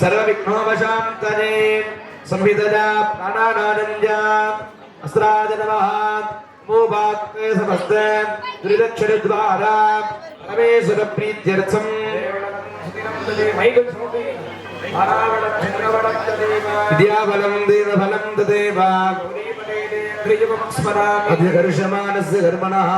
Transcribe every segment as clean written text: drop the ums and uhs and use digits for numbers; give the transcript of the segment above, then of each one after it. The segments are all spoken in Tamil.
सर्वविघ्नोपशान्तये संविदजा प्राणानानन्द्या अस्त्राज नमः मोबाक्ते समस्ते त्रिदक्षिणद्वारा परमेश्वरप्रीत्यर्थं विद्याबलं देवबलं तदेव अधिकर्षमाणस्य कर्मणः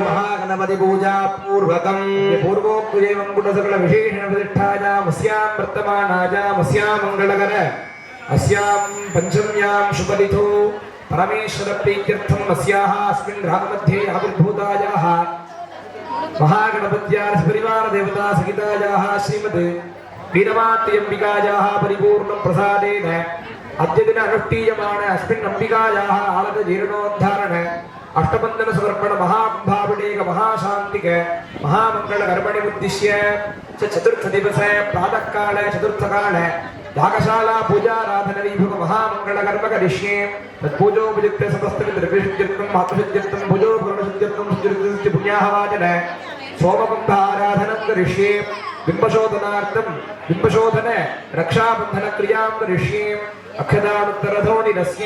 महागणपति पूजा पूर्वकं पूर्वोक्तमेवं गुणसकलविशेषण प्रतिष्ठायामस्यां वर्तमानायामस्यां मङ्गलकर अस्यां पञ्चम्यां शुभतिथौ परमेश्वरप्रीत्यर्थम् अस्याः अस्मिन् रागमध्ये आविर्भूतायाः महागणपत्याः परिवारदेवता सहितायाः श्रीमद् वीरमात्यम्बिकायाः परिपूर्णं प्रसादेन अद्यदिन अनुष्ठीयमाण अस्मिन् अम्बिकायाः आलतजीर्णोद्धारण अष्टबन्धन समर्पण महाकुम्भाभिषेक महाशान्तिक महामङ्गल कर्मणि उद्दिश्य चतुर्थ दिवस प्रातःकाले चतुर्थकाले यागशाला पूजाराधन वैभव महामङ्गल कर्म करिष्ये तत्पूजोपयुक्त समस्त द्रव्यशुद्ध्यर्थं मातृशुद्ध्यर्थं भुजोपूर्णशुद्ध्यर्थं शुद्ध्यर्थं पुण्याहवाचन सोमकुम्भाराधनं करिष्ये बिम्बशोधनार्थं बिम्बशोधन रक्षाबन्धन क्रियां करिष्ये अक्षदानुत्तरधोनिरस्य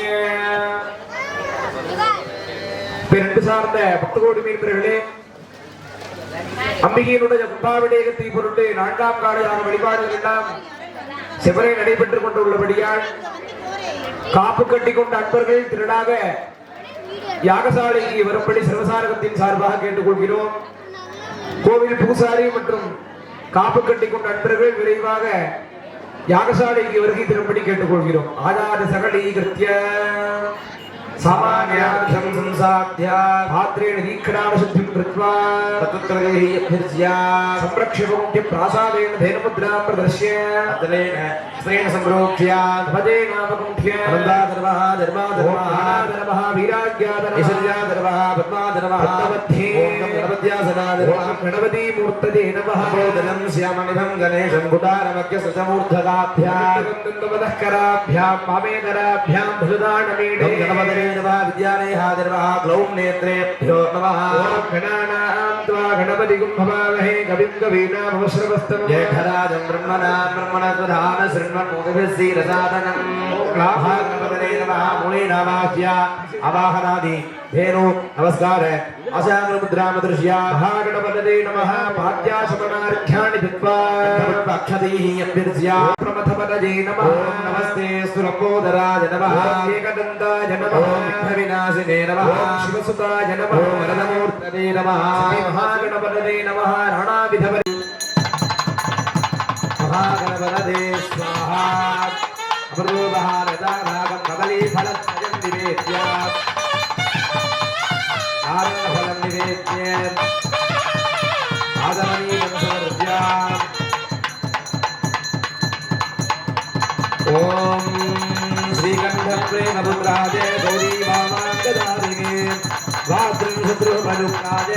பிறந்து சார்ந்த பக்தகோடி மீன்பர்களே, அம்பிகையினுடைய கும்பாபிஷேகத்தை பொருட்டு 4ஆம் காலையான வழிபாடுகள் எல்லாம் செவரே நடைபெற்றுக் கொண்டுள்ளபடியால் காப்பு கட்டி கொண்ட அன்பர்கள் திரளாக யாகசாலைக்கு வரும்படி சர்வசாரகத்தின் சார்பாக கேட்டுக்கொள்கிறோம். கோவில் பூசாரி மற்றும் காப்பு கட்டி கொண்ட அன்பர்கள் விரைவாக யாகசாலைக்கு வருகை தரும்படி கேட்டுக்கொள்கிறோம். ஆதார சகலீகிருத்ய सामान्यार्थं संसाध्या भाद्रेण दीक्षणां शुद्धिं कृत्वा तत्त्रयेभ्यर्ज्या संरक्ष्यमुख्य प्रासादेन धेनुमुद्रां प्रदर्श्य अतलेन स्त्रेण संप्रोक्ष्य भजे नामकुण्ठ्य वृन्दाधर्मः धर्माधर्मः वीराज्ञाधर्मः ईश्वर्याधर्मः पद्माधर्मः पद्ममध्ये गणपत्यासनाधर्मः गणपति मूर्तये नमः बोधनं श्यामनिभं गणेशं गुडारमख्य सचमूर्धकाभ्यां दन्तवदःकराभ्यां पामेधराभ्यां धृदाणमीडे गणपतये विद्यालयः ग्लौं नेत्रेभ्यो नमः गणानां त्वा गणपतिं भवामहे कविं कवीनामवश्रवस्तं ज्येष्ठराजं ब्रह्मणां ब्रह्मणस्वधान शृण्वन्मुखभिस्सीरसादनं गणपतये नमः मूलेनावाह्य अवाहनादि धेनु नमस्कार अशाङ्गमुद्रामदृश्या महागणपतये नमः पाद्याशमनार्घ्याणि दत्त्वा अक्षदैः अभ्यर्च्य प्रमथपतये नमः नमस्ते सुरकोदराय नमः एकदन्ताय नमः विघ्नविनाशिने नमः शिवसुताय नमः वरदमूर्तये नमः महागणपतये नमः राणाविधवरे महागणपतये स्वाहा अमृतोपहारदानागं कदलीफलत्रयं निवेद्य आनन्दफलं निवेद्य आदमनीयं समर्प्य ॐ श्रीकण्ठप्रेमपुत्राय गौरीवामाङ्गदारिणे द्वात्रिंशत्रुमनुप्राय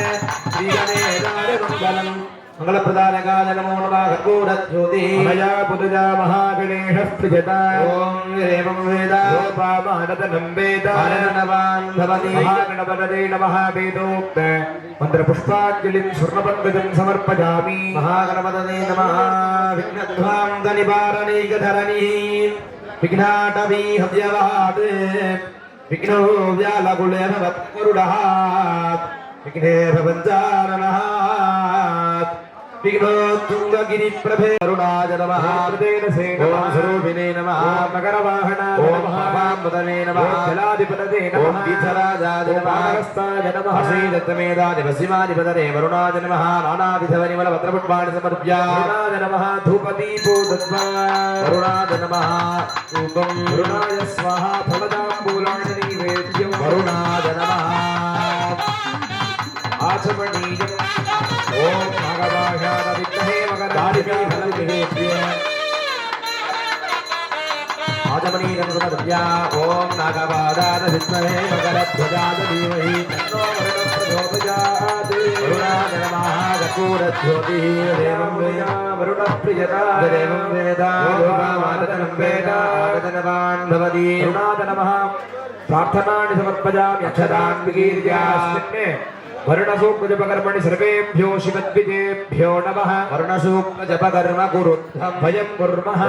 श्रीगणेशाय मङ्गलम् मंगलप्रदायकाय नमो नमः कर्पूरज्योतिः मया पुरुजा महागणेशः प्रियता ॐ एवं वेद रूपमानदनं वेद आनन्दवान् भवति महागणपतये नमः वेदोक्त मन्त्रपुष्पाञ्जलिं स्वर्णपङ्कजं समर्पयामि महागणपतये नमः विघ्नध्वान्तनिवारणैकधरणिः विघ्नाटवी हव्यवहात् विघ्नो व्यालकुलेभवत्कुरुडः विघ्ने भवञ्चारणः विघ्नोत्तुङ्गगिरिप्रभे अरुणाय नमः ॐ स्वरूपिणे नमः मकरवाहनाय नमः वामपदने नमः जलाधिपतये नमः वीथराजाय नमः हस्ताय नमः श्रीदत्तमेधाधिपशिवाधिपतये वरुणाय नमः नानाविधवनिमलभद्रपुष्पाणि समर्प्य वरुणाय नमः धूपदीपो दत्त्वा वरुणाय नमः धूपं वरुणाय स्वाहा फलदाम्बूलानि नैवेद्यं वरुणाय नमः आचमनीयम् ॐ नागवाहाय विद्महे मकरदारिणे फलनिवेद्य आचमनीयं समर्प्य ॐ नागवाहाय विद्महे मकरध्वजाय धीमहि तन्नो वरुणः प्रचोदयात् वरुणाय नमः कर्पूरज्योतिः देवं वेद वरुणः प्रियता देवं वेद योगामादनं वेद आगतनवान् भवति वरुणाय नमः प्रार्थनानि समर्पयामि अक्षदान् विकीर्य वर्णसूक्तजपकर्मणि सर्वेभ्यो शिवद्विजेभ्यो नमः वर्णसूक्तजपकर्म कुरुद्धं वयं कुर्मः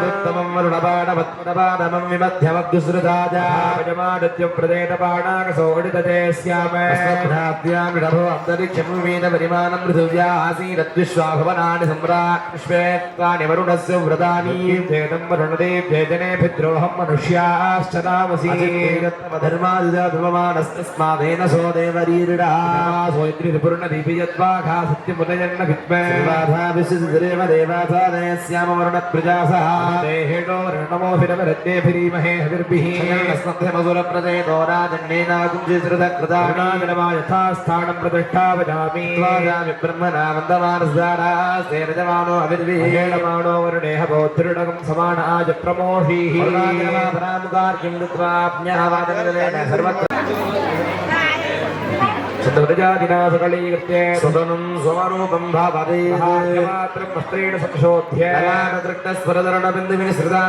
उत्तमं वरुणबाणवत्पदबाणमं विमध्यमग्निसृताजायमादित्यं प्रदेन बाणाकसोडितते स्याम अस्मद्भ्रात्यां विडभो अन्तरिक्षं वेद परिमाणं पृथिव्या आसीदद्विश्वाभवनानि सम्राट् विश्वेत्तानि वरुणस्य व्रतानि चेदं वरुणदेव्यजने पित्रोऽहं मनुष्याश्च नामसि धर्मादिधर्ममानस्तस्मादेन सो देवरीरिडा सोऽत्रिपूर्णदीपियत्वाघा सत्यमुदयन्न विद्मे देवाधाभिषिदेव देवाधादयस्याम वरुणप्रजासः देहेडो वर्णमोभिरवरद्देभिरीमहे हविर्भिः अस्मभ्यमसुरप्रदेतो राजन्नेनाकुञ्जिश्रुतकृताणामिनवा यथा स्थानं प्रतिष्ठापयामि त्वाजामि ब्रह्मणा वन्दमानस्दारास्तेरजमानो अविर्विहेणमाणो वरुणेह बोद्धृडकं समान आज प्रमोषीः परामुकार्यं कृत्वाप्न्यावादनलेन सर्वत्र सतव्रजादिना सकलीकृत्य सुतनं स्वरूपं भावते मात्रं वस्त्रेण संशोध्य दृष्टस्वरधरणबिन्दुविनिसृता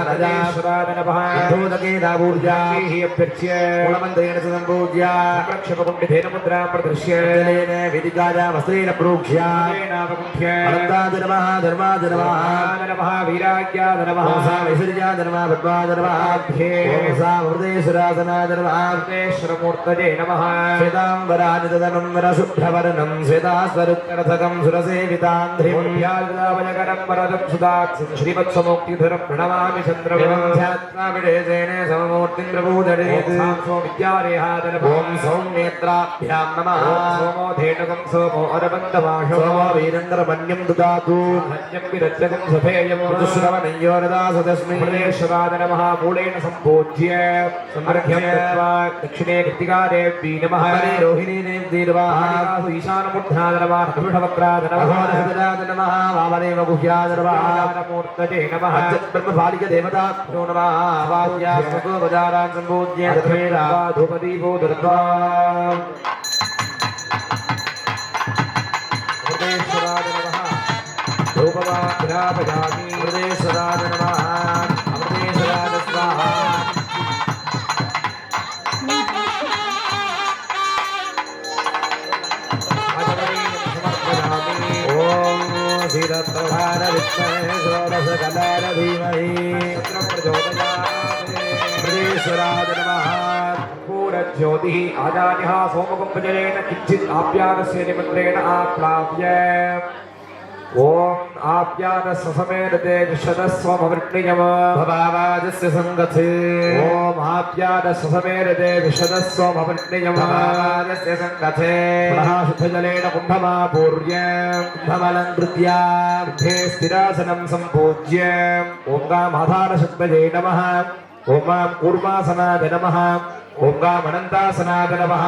राजाश्वरादनपः धूतकेदापूर्जाः अभ्यर्च्य गुणमन्त्रेण सम्पूज्य रक्षपकुण्डितेन मुद्रां प्रदर्श्य जलेन वेदिकाया वस्त्रेण प्रोक्ष्य अनन्ताय नमः धर्माय नमः वीराज्याय नमः वैश्वर्याय नमः पद्माय नमः वृदेश्वरासनाय नमः वृदेश्वरमूर्तये नमः श्वेताम्बरानितनं वरशुभ्रवर्णं श्वेतास्वरुत्तरथकं सुरसेवितान्ध्रिमुख्यालवयकरं वरदं सुदाक्षं श्रीवत्समोक्तिधरं प्रणमामि चन्द्रविडेशेन सममूर्तिं प्रबोधयेत् ॐ सौम्येत्राभ्यां नमः सोमो धेनुकं सोमो अरबन्धमाशो वीरेन्द्रमन्यं ददातु धन्यं विरच्यकं सफेयं ऋतुश्रवणयोरदासदस्मै प्रदेशवाद नमः मूलेन सम्पूज्य समर्घ्यं दत्त्वा दक्षिणे कृत्तिकादेवी नमः रोहिणी देवदीर्वाः ईशानमुद्धाय नमः वृषभक्राय नमः नमः वामदेव गुह्याय नमः मूर्तये नमः ब्रह्मभालिकदेवताभ्यो नमः वाद्यास्मगोपचारान् सम्पूज्य धूपदीपो दत्त्वा हृदेश्वराय नमः धूपमाघ्रापयामि हृदेश्वराय नमः अमृतेश्वराय स्वाहा धीरप्रधान विद्महे षोडशकलार धीमहि प्रदेश्वराय नमः पूरज्योतिः आजानिः सोमकुम्भजलेन किञ्चित् आप्यानस्य निमन्त्रेण आप्लाव्य ॐ आप्यानससमेरते विशदस्वमवृण्यम भवावाजस्य सङ्गथे ॐ आप्यानससमेरते विशदस्वमवृण्यम भवावाजस्य सङ्गथे पुनः शुद्धजलेन कुम्भमापूर्य कुम्भमलङ्कृत्य मध्ये स्थिरासनं सम्पूज्य ॐ गामाधारशक्तये नमः ॐ गां कूर्मासनाय नमः ॐ गामनन्तासनाय नमः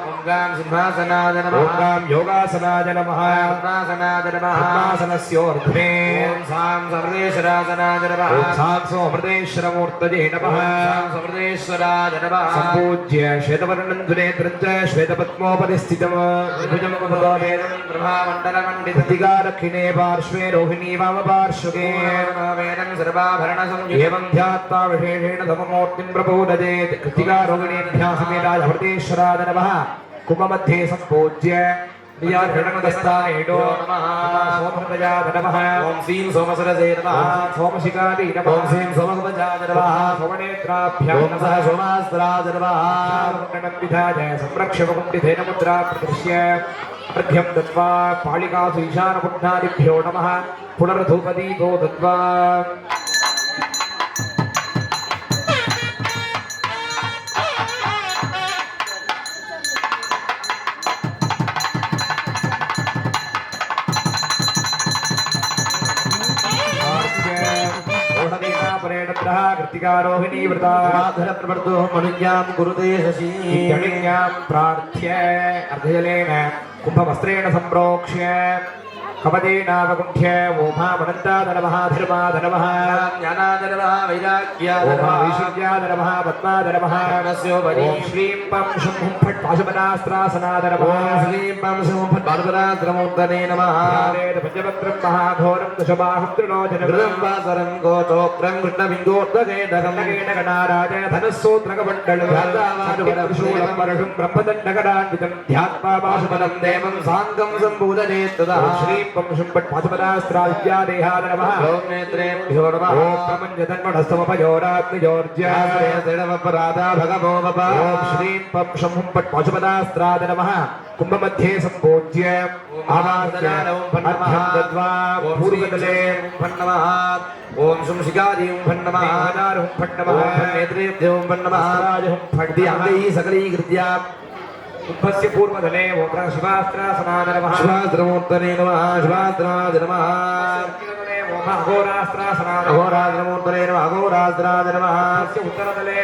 ॐ गां सिंहासनाय नमः ॐ गां योगासनाय नमः पद्मासनाय नमः पद्मासनस्योर्ध्वे ॐ सां सर्वेश्वरासनाय नमः ॐ सां सोमृतेश्वरमूर्तये नमः सां समृतेश्वराय नमः सम्पूज्य श्वेतवर्णं दुनेत्रं च श्वेतपद्मोपरि स्थितं भुजं वेदं प्रभामण्डलमण्डितदिगा दक्षिणे पार्श्वे रोहिणी वामपार्श्वे वेदं सर्वाभरणसंयुक्तं एवं ध्यात्वा विशेषेण सममूर्तिं प्रबोधयेत् कृत्तिका रोहिणीभ्यां समेताय हृदेश्वराय नमः कुम्भमध्ये सम्पूज्य निजाघृणमदस्तानेडो नमः सोमप्रजाय नमः ॐ श्रीं सोमसरसे नमः सोमशिकादि ॐ नमः श्रीं सोमगजाय नमः सोमनेत्राभ्यां ॐ सह सोमास्त्राय नमः नमः विधाय संरक्षककुण्डितेन मुद्रा प्रदर्श्य अर्घ्यं दत्त्वा पालिकासु ईशानपुण्डादिभ्यो नमः पुनर्धूपदीपो दत्त्वा कृत्तिकारोहिणी व्रता प्रवर्तो मनुज्ञां कुरुते शशी प्रार्थ्य अर्धजलेन कुम्भवस्त्रेण सम्प्रोक्ष्य कपदेनावकुण्ठ्य ओमामनन्ताद नमः धर्माद नमः ज्ञानाद नमः वैराग्याद ओम नमः ऐश्वर्याद नमः पद्माद नमः नमस्योपरि ओम श्रीं पं शुं हुं फट् पाशुपदास्त्रासनाद नमः ॐ श्रीं पं शुं फट् पार्वतीनाथनमूर्तने नमः ध्यानेन पञ्चपत्रं महाघोरं दशबाहुं त्रिलोचनं घृतं वासरं गोचोक्रं कृष्णबिन्दोर्धकेदकं गणाराज धनस्सोत्रकमण्डलं परशुं ब्रह्मदण्डकडान्वितं ध्यात्वा पाशुपदं देवं साङ्गं सम्पूजने तदा ओम श्रीं पं शुं फट् पाशुपदास्त्राद्यादेहाद नमः ॐ नेत्रेभ्यो नमः ओम प्रमञ्जतन्मणस्तमपयोरात्मजोर्ज्यापराधा भगवो वप ओम श्रीं पं शुं हुं फट् पाशुपदास्त्राद नमः कुम्भमध्ये सम्पूज्य आवाहय अर्घ्यं दत्वा पूर्वतले नमः ॐ शुंशिकारी फट् नमः नादारुं फट् नमः नेत्रेभ्यो फट् नमः राजहुं फट् अङ्गैः सकलीकृत्य कुम्भस्य पूर्वतले ओम शिवास्त्रासनाद नमः शिवास्त्रमूर्तने नमः शिवास्त्राद नमः ओम अघोरास्त्रासनाद अघोरास्त्रमूर्तने नमः अघोरास्त्राद नमः उत्तरतले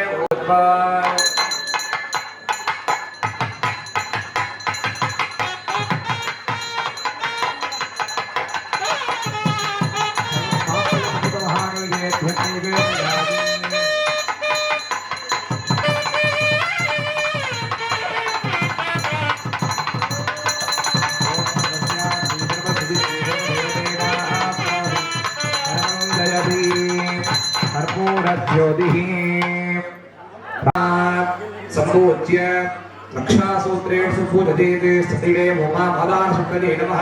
सम्पूज्य रक्षासूत्रेषु पूजते स्थिरे ओमा मादाशुक्रे नमः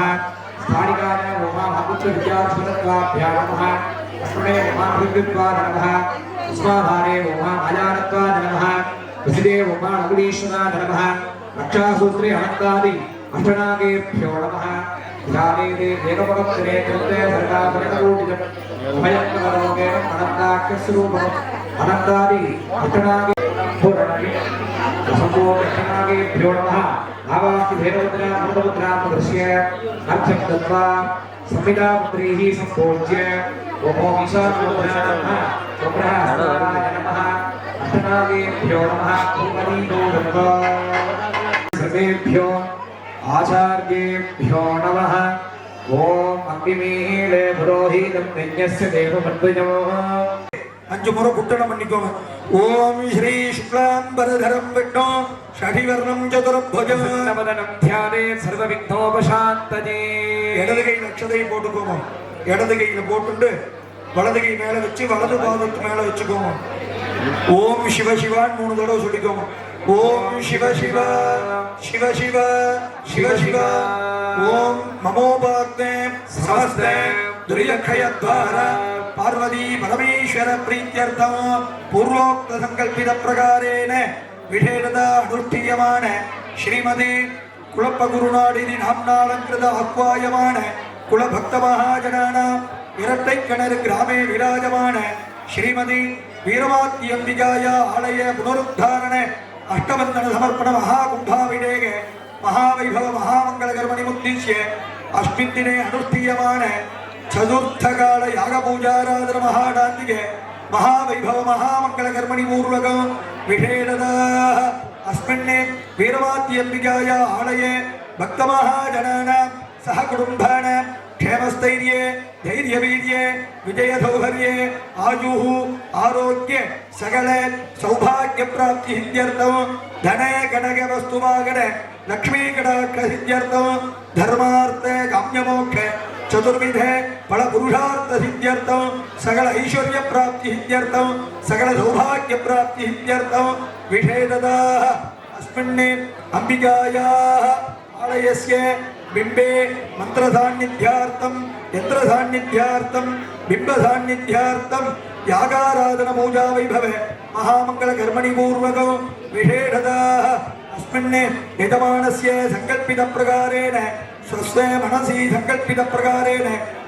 स्थानिकाय ओमा भागुत्वविद्याश्वरत्वाभ्यां नमः अस्मणे ओमा अभिद्वाय नमः उस्माधारे ओमा अजानत्वाय नमः प्रसिदे ओमा नकुलीश्वराय नमः रक्षासूत्रे अनन्तादि अष्टनागेभ्यो नमः ध्याने देवपरत्रे कृते सर्गाभरणकोटिजम् अभयङ्करोगेण अनन्ताख्यस्वरूपम् अनन्तादि अष्टनागे संपूर्णेभ्यो नमः आवास्ति भेदमुद्रा अमृतमुद्रा प्रदर्श्य अर्घ्यं दत्वा संविदामुद्रैः सम्पूज्य ओमो ईशानमुद्रा नमः सुब्रह्मण्याय नमः अष्टनागेभ्यो नमः कुर्वनीतो दत्वा सर्वेभ्यो आचार्येभ्यो नमः ओम अग्निमीले पुरोहितं यज्ञस्य देवमद्वयो அஞ்சு முறை குட்டணம் பண்ணிக்கோங்க. ஓம் ஸ்ரீ சுக்லாம்பரதரம் விஷ்ணு ஷடிவர்ணம் சதுரபுஜம் நவதனம் தியானே சர்வவிக்னோபசாந்தஜே. இடது கை நட்சதை போட்டுக்கோங்க. இடது கையில போட்டுட்டு வலது கை மேல வச்சு வலது பாதத்து மேல வச்சுக்கோங்க. ஓம் சிவ சிவான்னு 3 தடவை சொல்லிக்கோங்க. ஓம் சிவ சிவ சிவ சிவ சிவ சிவ ஓம் நமோபாக்தே समस्ते दुर्यक्षयद्वार पार्वती परमेश्वर प्रीत्यर्थम पूर्वोक्त संकल्पित प्रकारेण विशेषता अनुष्ठीयमान श्रीमती कुलपगुरुनाडिनि नाम्नालंकृत आह्वायमान कुलभक्त महाजनानां इरट्टैक्किणर ग्रामे विराजमान श्रीमती वीरमात्यंबिकाया आलय पुनरुद्धारण अष्टबंधन समर्पण महाकुंभाभिषेके महावैभव महामंगलकर्मणि उद्दिश्य अस्मिन् दिने अनुष्ठीयमान चतुर्थकाल यागपूजाराधन महाडान्तिके महावैभव महामंगलकर्मणि पूर्वकं विशेषतः अस्मिन् वीरमात्यंबिकाया आलये भक्तमहाजनानां सह कुटुम्बानां क्षेमस्थैर्ये धैर्यवीर्ये विजयसौभर्ये आयुः आरोग्य सकल सौभाग्य प्राप्ति सिद्ध्यर्थं धन कनक वस्तुवागण लक्ष्मी कटाक्ष सिद्ध्यर्थं धर्मार्थ काम्यमोक्ष चतुर्विध फल पुरुषार्थ सिद्ध्यर्थं सकल ऐश्वर्य प्राप्ति सिद्ध्यर्थं सकल सौभाग्य प्राप्ति सिद्ध्यर्थं विशेषतः अस्मिन् अंबिकायाः आलयस्य बिंबे मंत्र सान्निध्यार्थम यंत्र सान्निध्यार्थम बिंब सान्निध्यार्थम यागाराधन पूजा वैभव महामंगल कर्मणि पूर्वकं विशेषतः अस्मिन् यजमानस्य संकल्पित प्रकारेण स्वस्य मनसि संकल्पित प्रकारेण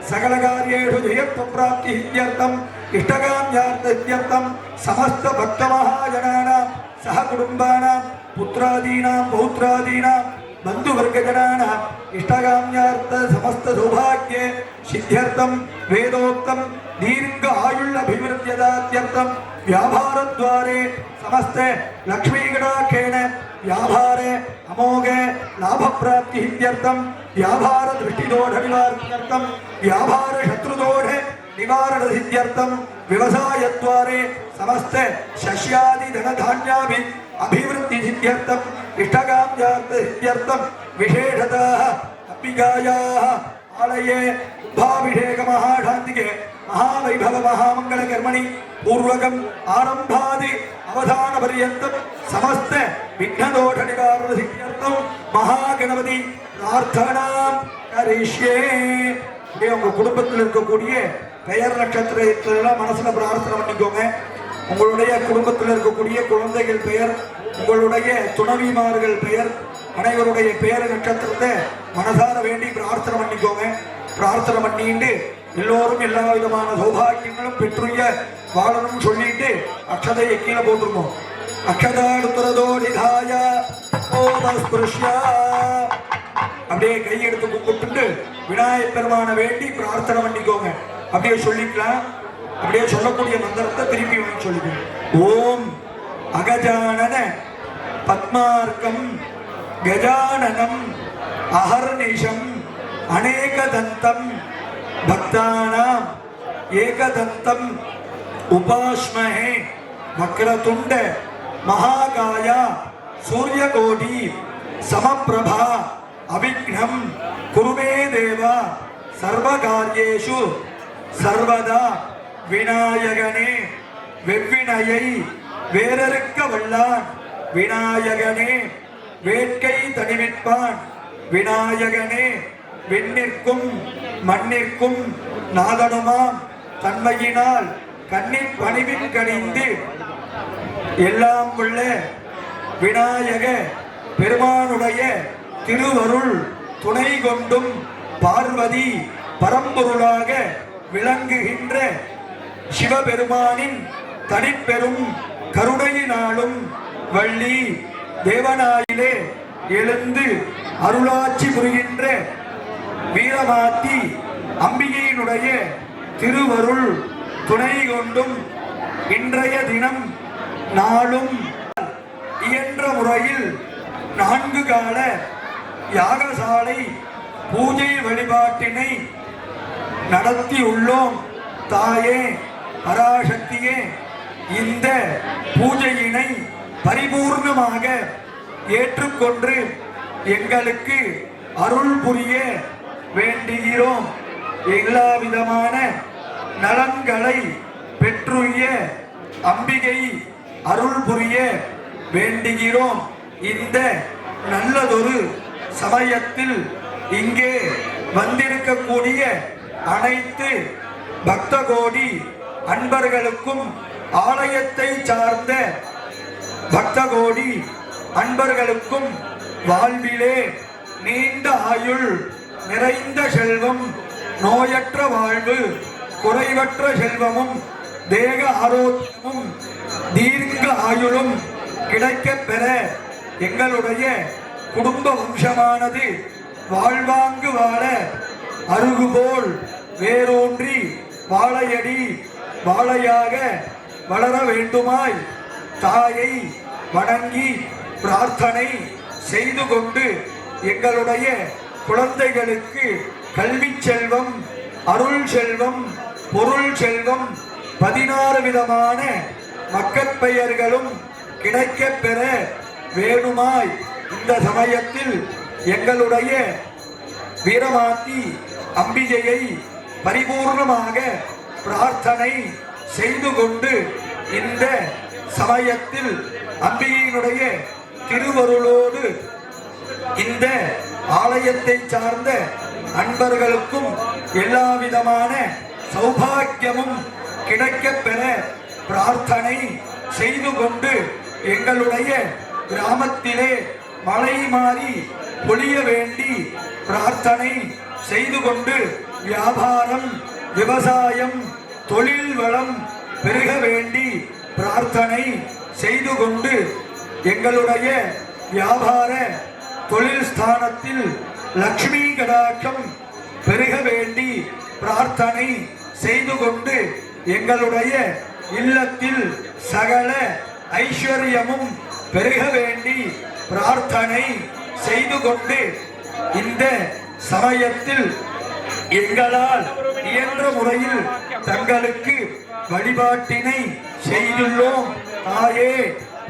सकल कार्येषु जयत्व प्राप्ति सिद्ध्यर्थम इष्टकाम्यार्थ सिद्ध्यर्थम समस्त भक्त महाजनानां सह कुटुम्बानां पुत्रादीनां पौत्रादीनां बंधुवर्गजनानां इष्टकाम्यार्थ समस्त सौभाग्य सिद्ध्यर्थं वेदोक्तं दीर्घ आयुर्भिवृद्ध्यदात्यर्थं व्यापारद्वारे समस्त लक्ष्मीकटाक्षेण व्यापारे अमोघ लाभ प्राप्ति सिद्ध्यर्थं व्यापार दृष्टिदोष निवारणार्थम व्यापार शत्रुदोष निवारण सिद्ध्यर्थम व्यवसाय द्वारे समस्त शस्यादि धनधान्याभि अभिवृद्धि सिद्ध्यर्थम इष्टकाम्यार्थ सिद्ध्यर्थम विशेषतः अंबिकायाः आलये उद्भाभिषेक महाशांतिके महावैभव महामंगल कर्मणि पूर्वकम आरंभादि अवधान पर्यंतम समस्त विघ्नदोष निवारण सिद्ध्यर्थम महागणपति प्रार्थना करिष्ये உங்க குடும்பத்தில் இருக்கக்கூடிய பெயர் நட்சத்திரத்தெல்லாம் மனசுல பிரார்த்தனை பண்ணிக்கோங்க. உங்களுடைய குடும்பத்தில் இருக்கக்கூடிய குழந்தைகள் பெயர், உங்களுடைய துணைவிமார்கள் பெயர், அனைவருடைய பெயர் நட்சத்திரத்தை மனசார வேண்டி பிரார்த்தனை பண்ணிக்கோங்க. பிரார்த்தனை பண்ணிட்டு எல்லோரும் எல்லா விதமான சௌபாகியங்களும் பெற்றுய வாழணும் சொல்லிட்டு அக்ஷதையை கீழே போட்டுருவோம். அக்ஷதாடுத்துறதோ நிதாய ஓமஸ்பிருஷ்யா அப்படியே கையெடுத்து கும்பிட்டு விநாயகர் பெருமான வேண்டி பிரார்த்தனை பண்ணிக்கோங்க. அப்படியே சொல்லிக்கலாம். அப்படியே சொல்லக்கூடிய மந்திரத்தை திருப்பி வாங்கி சொல்லிக்கோங்க. ஓம் அகஜானன பத்மார்க்கம் கஜானனம் அஹர்நிஷம் அநேகதந்தம் பக்தானாம் ஏகதந்தம் உபாஸ்மஹே வக்ரதுண்ட மகாகாயா சூரியகோடி சமப்பிரபா அவிக்னம் குருமே தேவா சர்வகாரியேஷு சர்வதா விநாயகனே வெவ்வினையை வேறறுக்க வல்லான் விநாயகனே வேட்கை தணிவிப்பான் விநாயகனே விண்ணிற்கும் மண்ணிற்கும் நாதனுமாம் தன்மையினால் கண்ணின் பணிவின் கணிந்து எல்லாம் உள்ள விநாயக பெருமானுடைய திருவருள் துணை கொண்டும் பார்வதி பரம்பொருளாக விளங்குகின்ற சிவபெருமானின் தனிப்பெரும் கருணையினாலும் வள்ளி தேவனாயிலே எழுந்து அருளாட்சி புரிகின்ற வீரமாத்தி அம்பிகையினுடைய திருவருள் துணை கொண்டும் இன்றைய தினம் நாளும் இயன்ற முறையில் 4 கால யாகசாலை பூஜை வழிபாட்டினை நடத்தியுள்ளோம். தாயே பராசக்தியே, இந்த பூஜையினை பரிபூர்ணமாக ஏற்றுக்கொண்டு எங்களுக்கு அருள் புரிய வேண்டுகிறோம். எல்லா விதமான நலன்களை பெற்றுய அம்பிகை அருள் புரிய வேண்டுகிறோம். இந்த நல்லதொரு சமயத்தில் இங்கே வந்திருக்கக்கூடிய அனைத்து பக்த கோடி அன்பர்களுக்கும் ஆலயத்தை சார்ந்த பக்த கோடி அன்பர்களுக்கும் வாழ்விலே நீண்ட ஆயுள், நிறைந்த செல்வம், நோயற்ற வாழ்வு, குறைவற்ற செல்வமும், தேக ஆரோக்கியமும், தீர்க்க ஆயுளும் கிடைக்கப் பெற எங்களுடைய குடும்ப வம்சமானது வாழ்வாங்கு வாழ அருகுபோல் வேரூன்றி வாழையடி வாழையாக வளர வேண்டுமாய் தாயை வணங்கி பிரார்த்தனை செய்து கொண்டு எங்களுடைய குழந்தைகளுக்கு கல்வி செல்வம், அருள் செல்வம், பொருள் செல்வம், 16 விதமான மக்கட்பெயர்களும் கிடைக்கப் பெற வேணுமாய் இந்த சமயத்தில் எங்களுடைய வீரமாத்தி அம்பிகையை பரிபூர்ணமாக பிரார்த்தனை செய்து கொண்டு இந்த சமயத்தில் அம்பிகையினுடைய திருவருளோடு இந்த ஆலயத்தை சார்ந்த அன்பர்களுக்கும் எல்லா விதமான சௌபாக்கியமும் கிடைக்கப் பெற பிரார்த்தனை செய்து கொண்டு எங்களுடைய கிராமத்திலே மழை மாறி பொழிய வேண்டி பிரார்த்தனை செய்து கொண்டு வியாபாரம், விவசாயம், தொழில் வளம் பெருக வேண்டி பிரார்த்தனை செய்து கொண்டு எங்களுடைய வியாபார தொழில் ஸ்தானத்தில் லக்ஷ்மி கடாட்சம் பெருக வேண்டி பிரார்த்தனை செய்து கொண்டு எங்களுடைய இல்லத்தில் சகல ஐஸ்வர்யமும் பெருக வேண்டி பிரார்த்தனை செய்து கொண்டு இந்த சமயத்தில் எங்களால் இயன்ற முறையில் தங்களுக்கு வழிபாட்டினை செய்துள்ளோம். தாயே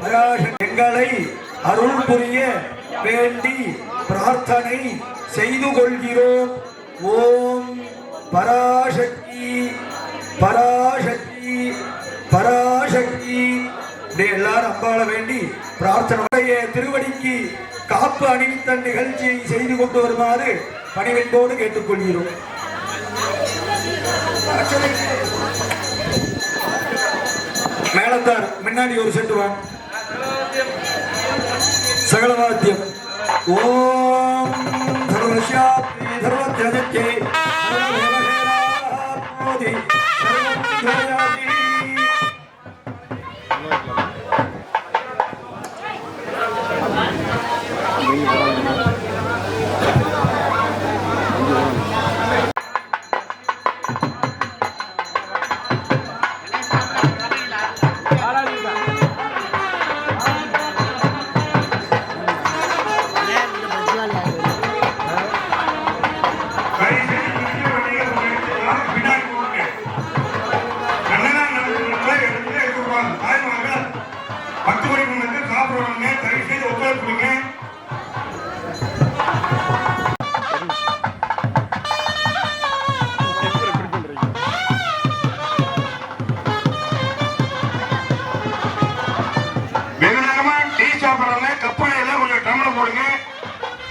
பராசக்தி எங்களை அருள் புரிய வேண்டி பிரார்த்தனை செய்து கொள்கிறோம். ஓம் பராசக்தி பராசக்தி பராசக்தி. எல்லாரும் அம்பாள வேண்டி பிரார்த்தனை திருவடிக்கு காப்பு அணிவித்த நிகழ்ச்சியை செய்து கொண்டு வருமாறு பணிவென்போடு கேட்டுக்கொள்கிறோம். மேலத்தார் முன்னாடி ஒரு செட்டு வாங்க. சகலவாத்தியம். ஓம் சர்வஸ்யாப்தி சர்வத்யஜத்யே சர்வதேவஹேராப்னோதி சர்வத்யோயாதி.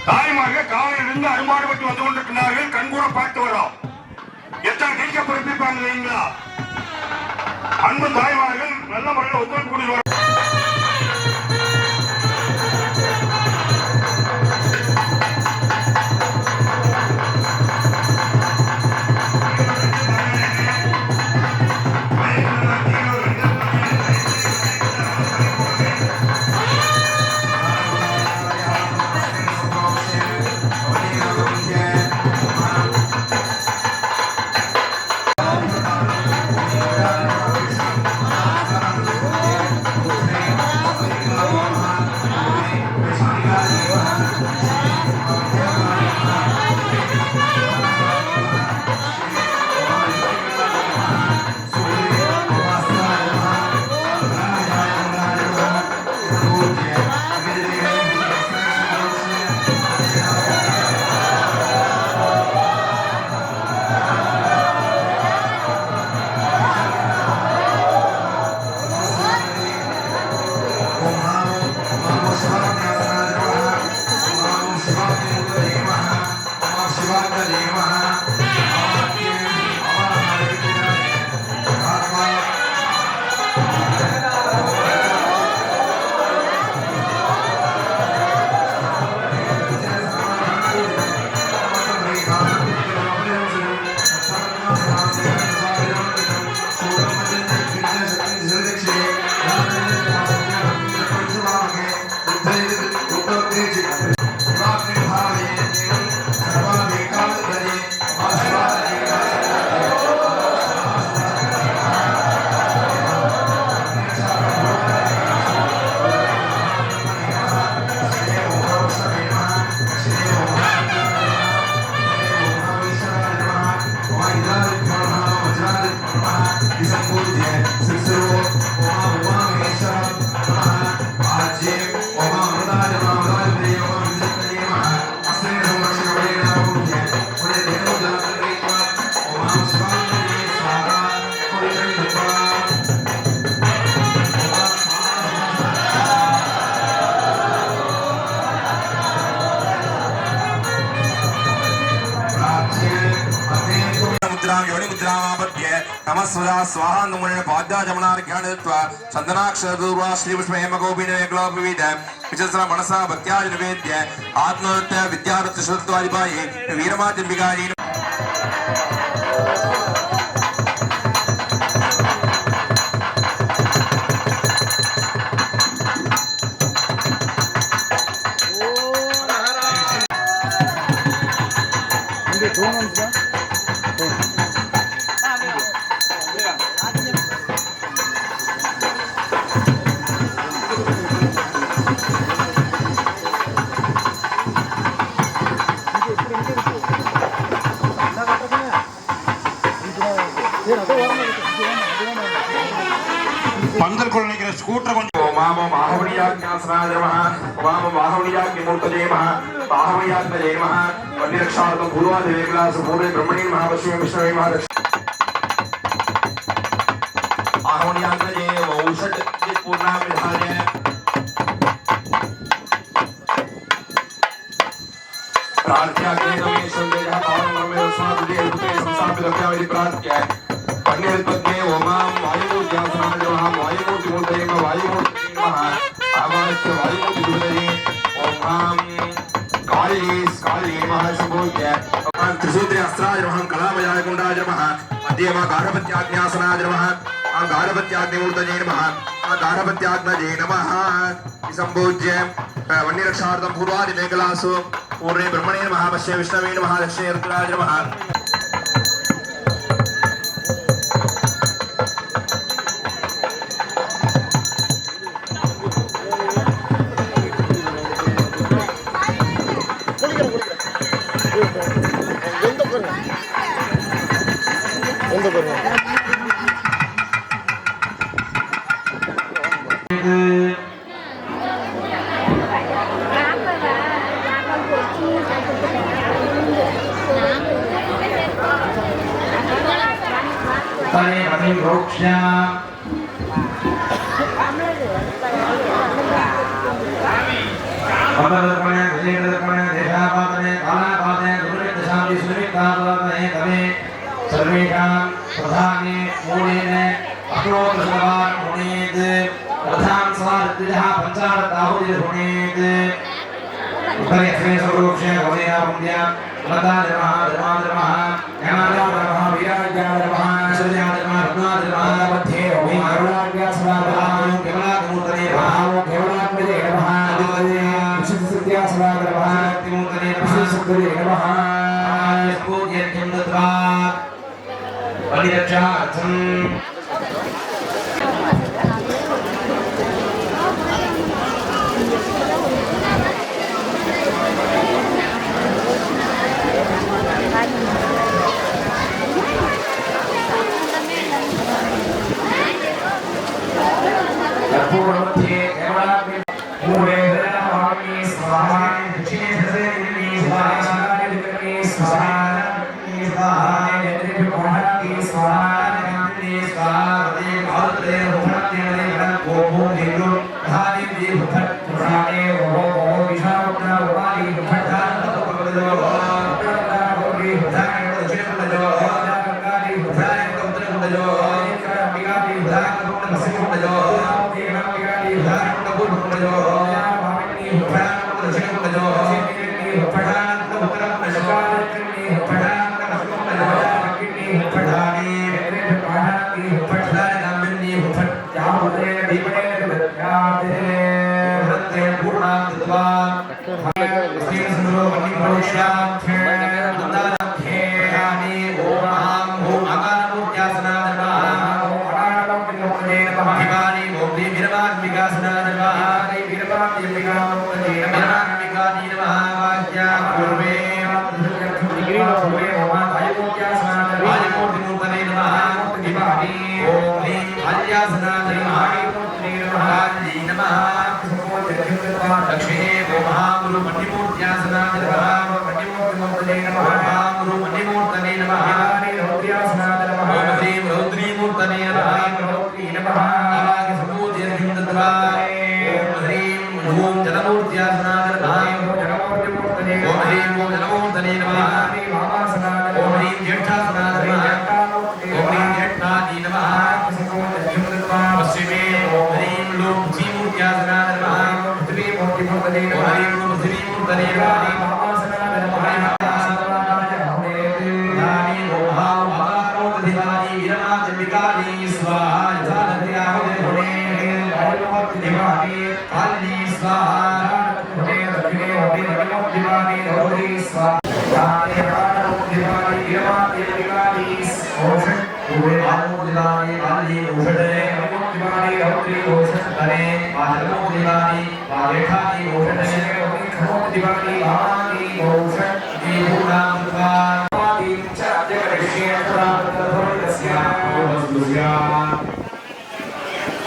தாய்மார்கள் காலையிலிருந்து அருமாறுபட்டு வந்து கொண்டிருக்கிறார்கள். கண்கூட பார்த்து வரோம். எத்தனை நீக்க பொறுப்பிப்பாங்க இல்லைங்களா? அன்பு தாய்மார்கள் நல்ல முறையில் ஒத்துழைப்பு கொடுத்து नमस्वरा स्वाहा नुमने पाद्या जमनार्घ्यानित्वा चंदनाक्षरपूर्वा श्रीपुष्प हेमगोपीन एकलोपवीत विचस्र मनसा भक्त्या निवेद्य आत्मनृत्य विद्यानृत्य श्रुत्वादिपाये वीरमातिम्बिकायै Thank you. ஸ்கூட்டர் கொஞ்சம் ओमामो माहवणीयाज्ञासनाय नमः ओमामो माहवणीयाज्ञमूर्तये नमः माहवणीयाज्ञये नमः वन्यरक्षार्थं पूर्वादिवेकलासपूर्वे ब्रह्मणे महावश्वे विष्णवे महादक्ष आहवणीयाज्ञये औषध पूर्णां विधाय प्रार्थ्याग्ने नमेश्वरः पावनं ब्रह्मे अस्मादुदे रुपे संस्थापितव्यामिति प्रार्थ्य पन्नेरत्वज्ञे ओमां वायुमूर्त्यासनाय नमः वायुमूर्तिमूर्तये नमः वायुमूर्तये नमः आवाच्य वायुमूर्तिमूर्तये ओमां काली महासम्भूत्य त्रिसूत्रे अस्त्राय नमः कलामयाय कुण्डाय नमः मध्ये मा गार्हपत्याज्ञासनाय नमः गार्हपत्याग्निमूर्तये नमः गार्हपत्याग्नये नमः सम्पूज्य वन्यरक्षार्थं पूर्वादिमेखलासु पूर्णे ब्रह्मणे नमः पश्ये विष्णवे नमः दक्षिणे रुद्राय नमः तने पतिं रोक्ष्या अमरदर्पणे विजयदर्पणे देशापातने कालापातने दुर्निदशांति सुनितापातने तमे सर्वेषां प्रधाने मूलेने अक्रोधसवार हुनेत् प्रधान स्वार्थिजः पञ्चारताहुतिर्हुनेत् उत्तरे सर्वोक्षे भवया पुण्या लता नमः धर्माधर्मः ज्ञानाधर्मः वीराज्ञानधर्मः श्रद्धाधर्मः रत्नाधर्मः मध्ये ओम अरुणाज्ञासनाधर्मः केवलात्मूर्तने नमः केवलात्मजे नमः विशुद्धसिद्ध्यासनाधर्मः तिमूर्तने नमः विशुद्धसिद्धये नमः पूज्यं दत्वा परिरक्षार्थं कर्पूरमध्ये केवलाग्नि पूर्वे हृदयभावि स्वाहा दक्षिणे हृदयगिरि स्वाहा शाकादिकर्मि स्वाहा स्वाहा यज्ञविमोहनादि स्वाहा ज्ञानिनि स्वाहा हृदये कालते रोहणते हृदये गोभो देवो धानि देवभट पुराणे ओहो ओहो विशावना उपाधि भट्टान तपकलो गोरी भटाने दक्षिणकलो गंगादि भटाने उत्तरकलो मिगादि भटाने पश्चिमकलो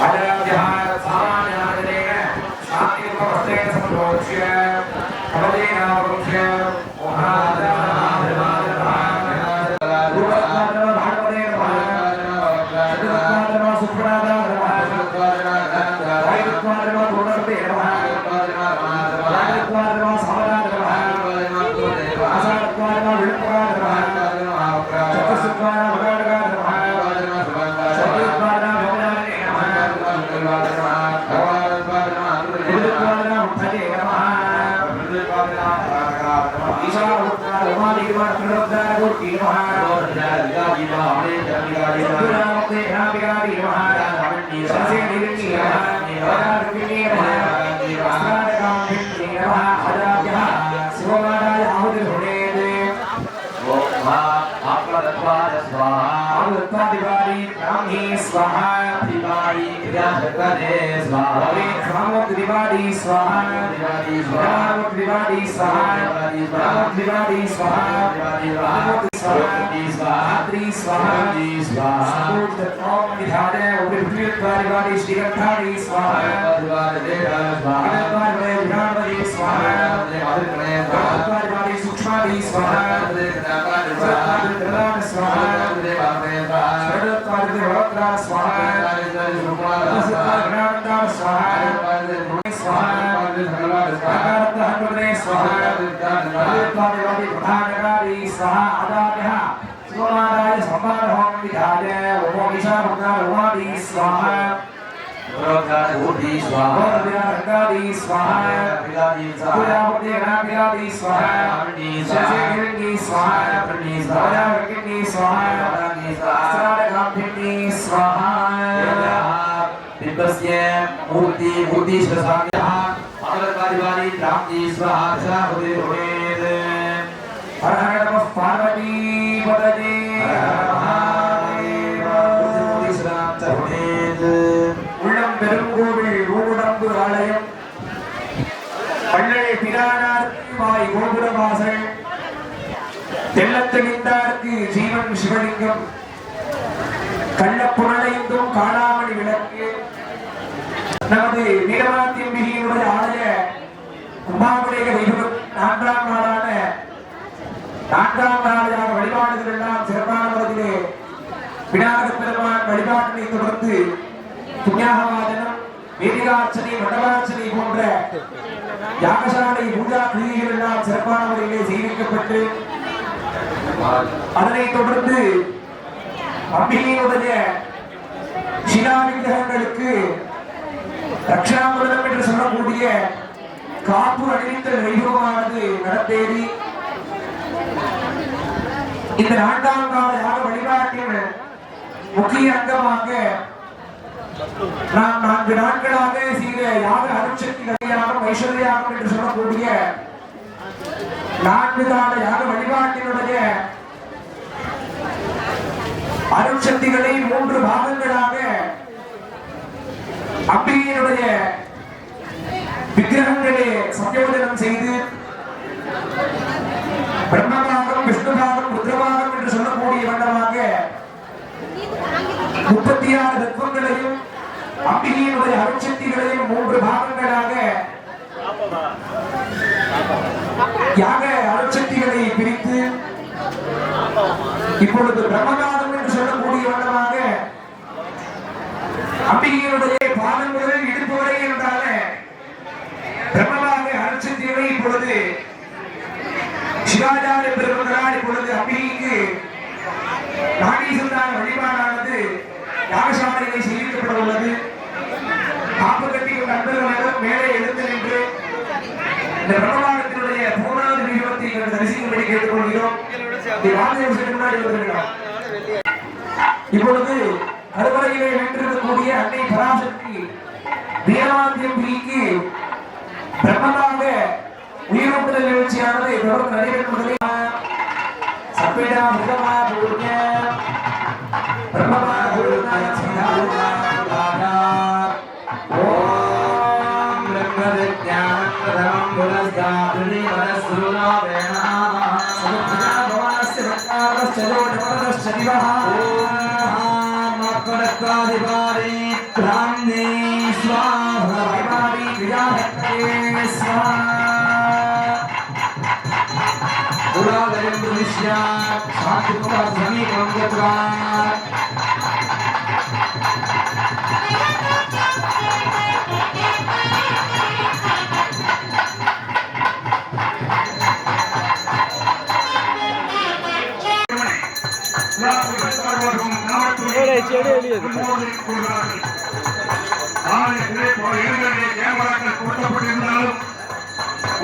Ada உள்ளம் பெருங்கோவில் ஊடம்பு ஆலயம் பள்ளை பிரானார் வாய் கோபுரவாசல் தெள்ளத்தெளிந்தார்க்கு ஜீவன் சிவலிங்கம் கள்ளப்புரளைந்தும் காணாமணி விளக்கு நமது வீரவாத்தியம்பிகையினுடைய ஆலய கும்பாபிஷேக வைபவம் நான்காம் நாளாக வழிபாடுகள் எல்லாம் சிறப்பான முறையிலே விநாயகப் பெருமான் வழிபாட்டினை தொடர்ந்து புண்ணியாகவாதனம் வேதிகார்ச்சனை மண்டபார்ச்சனை போன்ற யாகசாலை பூஜா கிரியைகள் எல்லாம் சிறப்பான முறையிலே செய்விக்கப்பட்டு அதனைத் தொடர்ந்து அம்பிகையினுடைய சிலாவிக்கிரகங்களுக்கு ரக்ஷாமிர்தம் என்று சொல்லக்கூடிய காப்பு அணிவித்தல் வைபவமானது நடந்தேறி இந்த நான்காம் கால யாக வழிபாட்டின் முக்கிய அங்கமாக நாம் 4 நாட்களாக செய்த யாக அருட்சக்தி யாகம் ஐஸ்வர்ய யாகம் என்று சொல்லக்கூடிய 4 கால யாக வழிபாட்டினுடைய அருட்சக்திகளை 3 பாகங்களாக அம்பிகையினுடைய விக்கிரகங்களே சம்யோஜனம் செய்து பிரம்மபாகம் விஷ்ணுபாகம் ருத்ரபாகம் என்று சொல்லக்கூடிய வண்ணமாக 36 தத்துவங்களையும் அம்பிகையினுடைய அருட்சக்திகளையும் 3 பாகங்களாக யாக அருட்சக்திகளை பிரித்து இப்பொழுது பிரம்மபாகம் என்று சொல்லக்கூடிய வண்ணமாக அம்பிகையினுடைய பாதம் முதல் இடுப்பு வரை என்றால பிரம்மபாக அருட்சக்திகளை இப்பொழுது சிவாச்சாரிய பெருமகளால் இப்பொழுது அம்பிகைக்கு நாகேஸ்வரன் வழிபாடானது யாகசாலையிலே செய்விக்கப்பட உள்ளது. காப்பு கட்டி நண்பர்களும் மேலே எழுந்து நின்று இந்த பிரம்மபாகத்தினுடைய பூர்ணாவது விகிதத்தை தரிசிக்கும்படி கேட்டுக்கொள்கிறோம். இப்பொழுது கருவறையிலே நின்றிருக்கக்கூடிய அன்னை பராசக்தி வீரவாந்தியம்பிகைக்கு பிரம்மபாக உயிரோட்டுதல் நிகழ்ச்சியானது தொடர்ந்து நடைபெறும். சப்பேடா மிருகமா பூர்ண பிரம்மமா பூர்ண ஓம் பிரம்மவித்யானம் பிரதமம் புரஸ்தாத்ரி வரஸ்ருணா வேணாம சமுத்ரா பவாஸ்ய வக்தாரஸ்சலோ நிபதஸ்சரிவஹ ஓம் மத்பரத்வாதிபாரி பிராம்னே ஸ்வாஹா विजाहत्ये स्वाहा पुरादयं दृश्य शान्तिपुरा समीपं गत्वा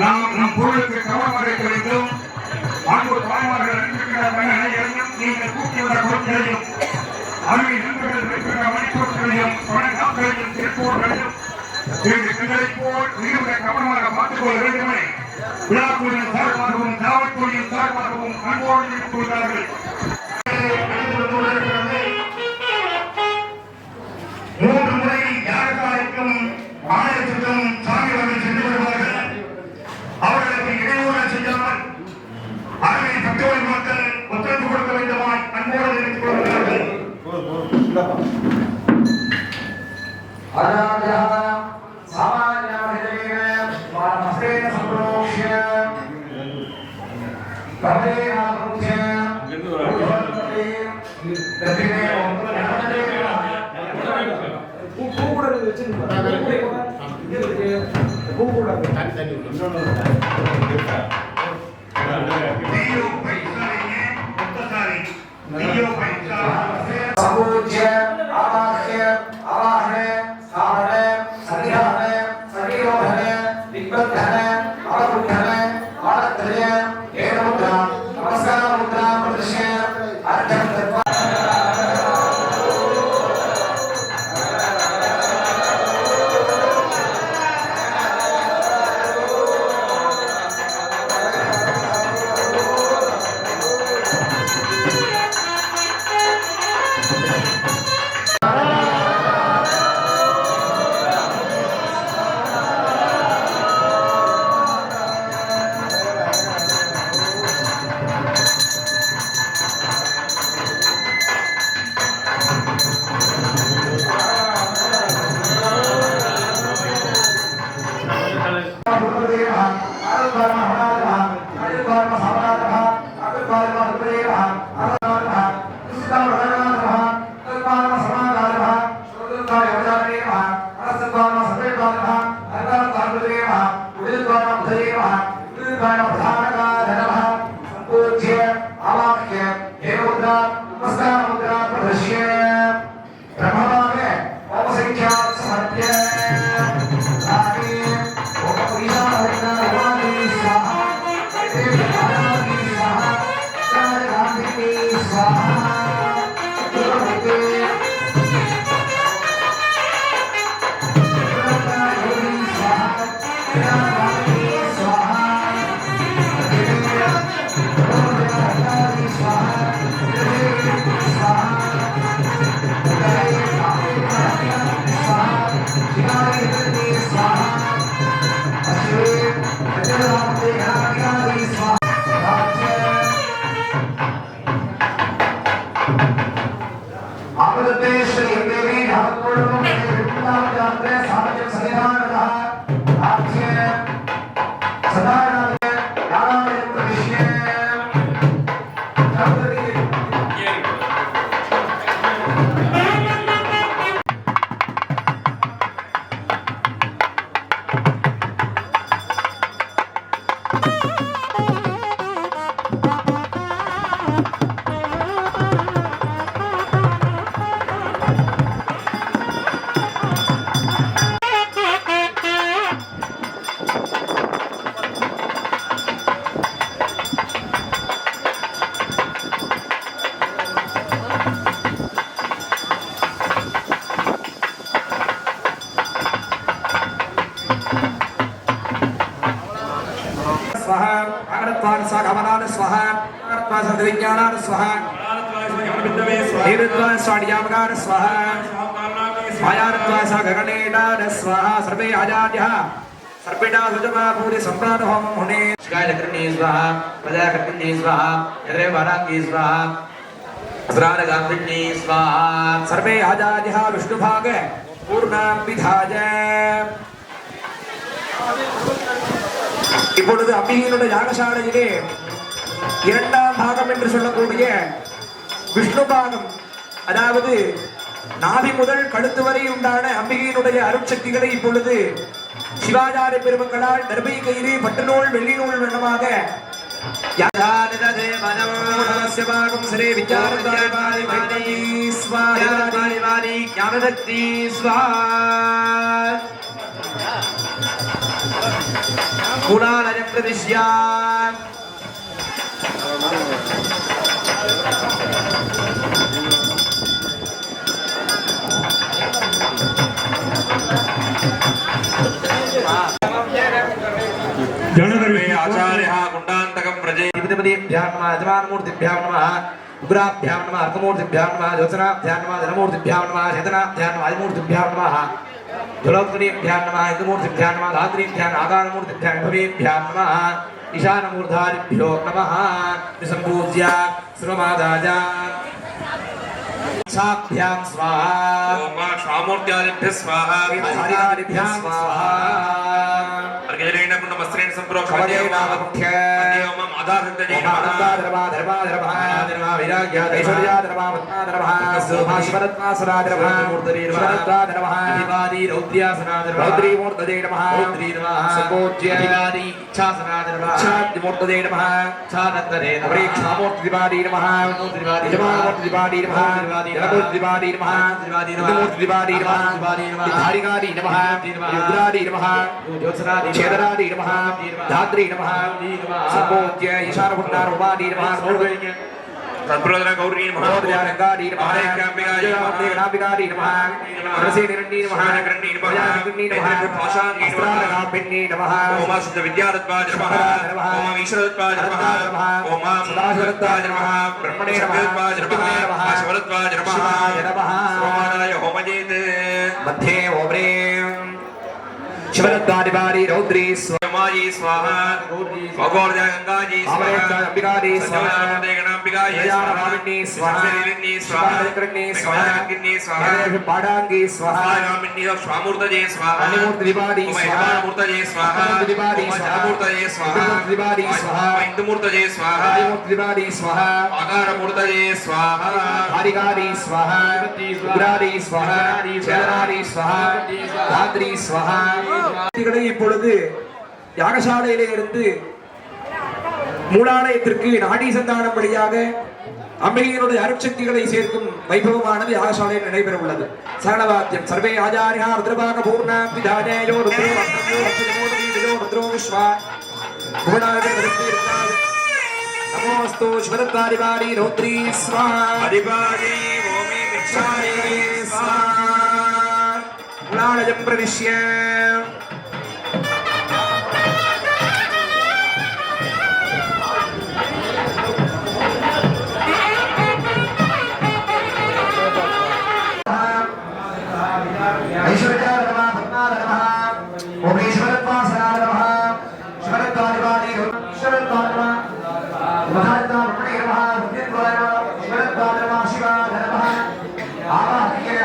நாம் நம் பொருளுக்கு கவனம் அளிக்க வேண்டும். அன்பு தாய்மார்கள் நீங்கள் கூட்டியுள்ள பொருட்களையும் அருமை நண்பர்கள் வைக்கின்ற மணிப்பொருட்களையும் நாட்களையும் திருப்பூர்களையும் எங்களைப் போல் மிக கவனமாக பார்த்துக் கொள்ள வேண்டுமே விழாக்குழுவின் சார்பாகவும் காவல்துறையின் சார்பாகவும் அன்போடு கொள்கிறார்கள். மூன்று முறை யாருக்காருக்கும் ஆலயத்திற்கும் சாமி அவர்கள் சென்று வருவார்கள். அவர்களுக்கு இடையூறு செய்யாமல் அருமை பக்தோடி மக்கள் ஒத்துழைப்பு கொடுக்க வேண்டுமாய் அன்போடு நினைத்துக் கொள்கிறார்கள். सर्वे आजाद्यः विष्णुभाग पूर्णां विधाय இப்பொழுது அம்பிகையினுடைய யாகசாலையிலே இரண்டாம் பாகம் என்று சொல்லக்கூடிய விஷ்ணு பாகம், அதாவது நாபி முதல் கழுத்து வரை உண்டான அம்பிகையினுடைய அருட்சக்திகளை இப்பொழுது சிவாச்சாரிய பெருமக்களால் தர்பை கயிறு பட்டு நூல் வெள்ளி நூல் வண்ணமாக आचार्यः कुण्डान्तकं व्रजे विधिपतिभ्यां नमः यजमानमूर्तिभ्यां नमः उग्राभ्यां नमः अर्कमूर्तिभ्यां नमः ज्योत्सनाभ्यां नमः धनमूर्तिभ्यां नमः चेतनाभ्यां नमः आदिमूर्तिभ्यां नमः जलोत्तरीभ्यां नमः हिन्दूमूर्तिभ्यां नमः धात्रीभ्यां आधारमूर्तिभ्यां भवेभ्यां नमः ईशानमूर्धारिभ्यो नमः सम्पूज्य सर्वमादाय साभ्यां स्वाहा ओम स्वामूर्त्यादिभ्यः स्वाहा आचार्यादिभ्यः स्वाहा अर्घ्यजलेन पुण्यवस्त्रेण सम्प्रोक्षणेनावध्य ओम आधारसंतजे नमः धर्मा विराग्याद ऐश्वर्याधर्मा पद्माधर्मा शिवरत्नासुराधर्मा मूर्तये नमः अधिवादी रौद्र्यासनाधर्मा रौद्रीमूर्तये नमः रौद्री नमः सपोज्य अधिवादी इच्छासनाधर्मा इच्छादिमूर्तये नमः इच्छानन्दने नमः प्रेक्षामूर्तिवादी नमः मूर्तिवादी यजमानमूर्तिवादी नमः जलमूर्तिवादी नमः मूर्तिवादी नमः धारिकादी नमः युग्रादी नमः ज्योत्सनादी छेदनादी नमः धात्री नमः सपोज्य ईशानपुण्डारुवादी नमः तत्प्रदना गौरी नमः रंगादी नमः नाभिकादी नमः रसेनिरण्डी नमः नगरण्डी नमः नगरण्डी नमः भाषांगी नमः नमः ओम शुद्ध विद्यारत्वाय नमः ओम ईश्वरत्वाय नमः ओम सदाशिवरत्वाय नमः ब्रह्मणे नमः शिवरत्वाय नमः ओमानाय होमजेत मध्ये ओम्रे शिवरत्वादिवारी रौद्री स्वामी स्वाहा भगवद् गंगाजी स्वाहा अंबिकाजी स्वाहा गणांबिकाजी स्वाहा स्वाहा स्वाहा स्वाहा स्वाहा पाडांगी स्वाहा स्वामिनी स्वामूर्तये स्वाहा अनिमूर्तिवादी स्वाहा मूर्तये स्वाहा मूर्तिवादी स्वाहा मूर्तये स्वाहा मूर्तिवादी स्वाहा इंदुमूर्तये स्वाहा मूर्तिवादी स्वाहा आकार मूर्तये स्वाहा हरिगादी स्वाहा उग्रादी स्वाहा चेतनादी स्वाहा धात्री स्वाहा இப்பொழுது யாகசாலையிலே இருந்து மூலாலயத்திற்கு நாடி சந்தானம் வழியாக அம்பிகையினுடைய அருட்சக்திகளை சேர்க்கும் வைபவமானது யாகசாலையில் நடைபெற உள்ளது. சரணவாத்தியம் சர்வே ஆச்சாரியா ருத்ரபாக பூர்ணாம் விதானேயோ ருத்ரோ ரத்னோ ரத்னமோதீதோ ருத்ரோ விஸ்வா புவனாவே நிருத்தீர்த்தாய் நமோஸ்து ஸ்வரத்தாரிவாரி ரௌத்ரி ஸ்வாஹா அதிபாரி ஓமி விக்ஷாயே ஸ்வாஹா மூலாலயம் பிரவிஷ்ய ऐश्वर्याधर्मा पद्माधर्मा ओम ईश्वरत्वासनाधर्मा शिवरत्वादिवादी ईश्वरत्वाधर्मा मधारत्वा ब्रह्मणे नमः रुद्रत्वाय नमः शिवरत्वाधर्मा शिवाधर्मा आवाहये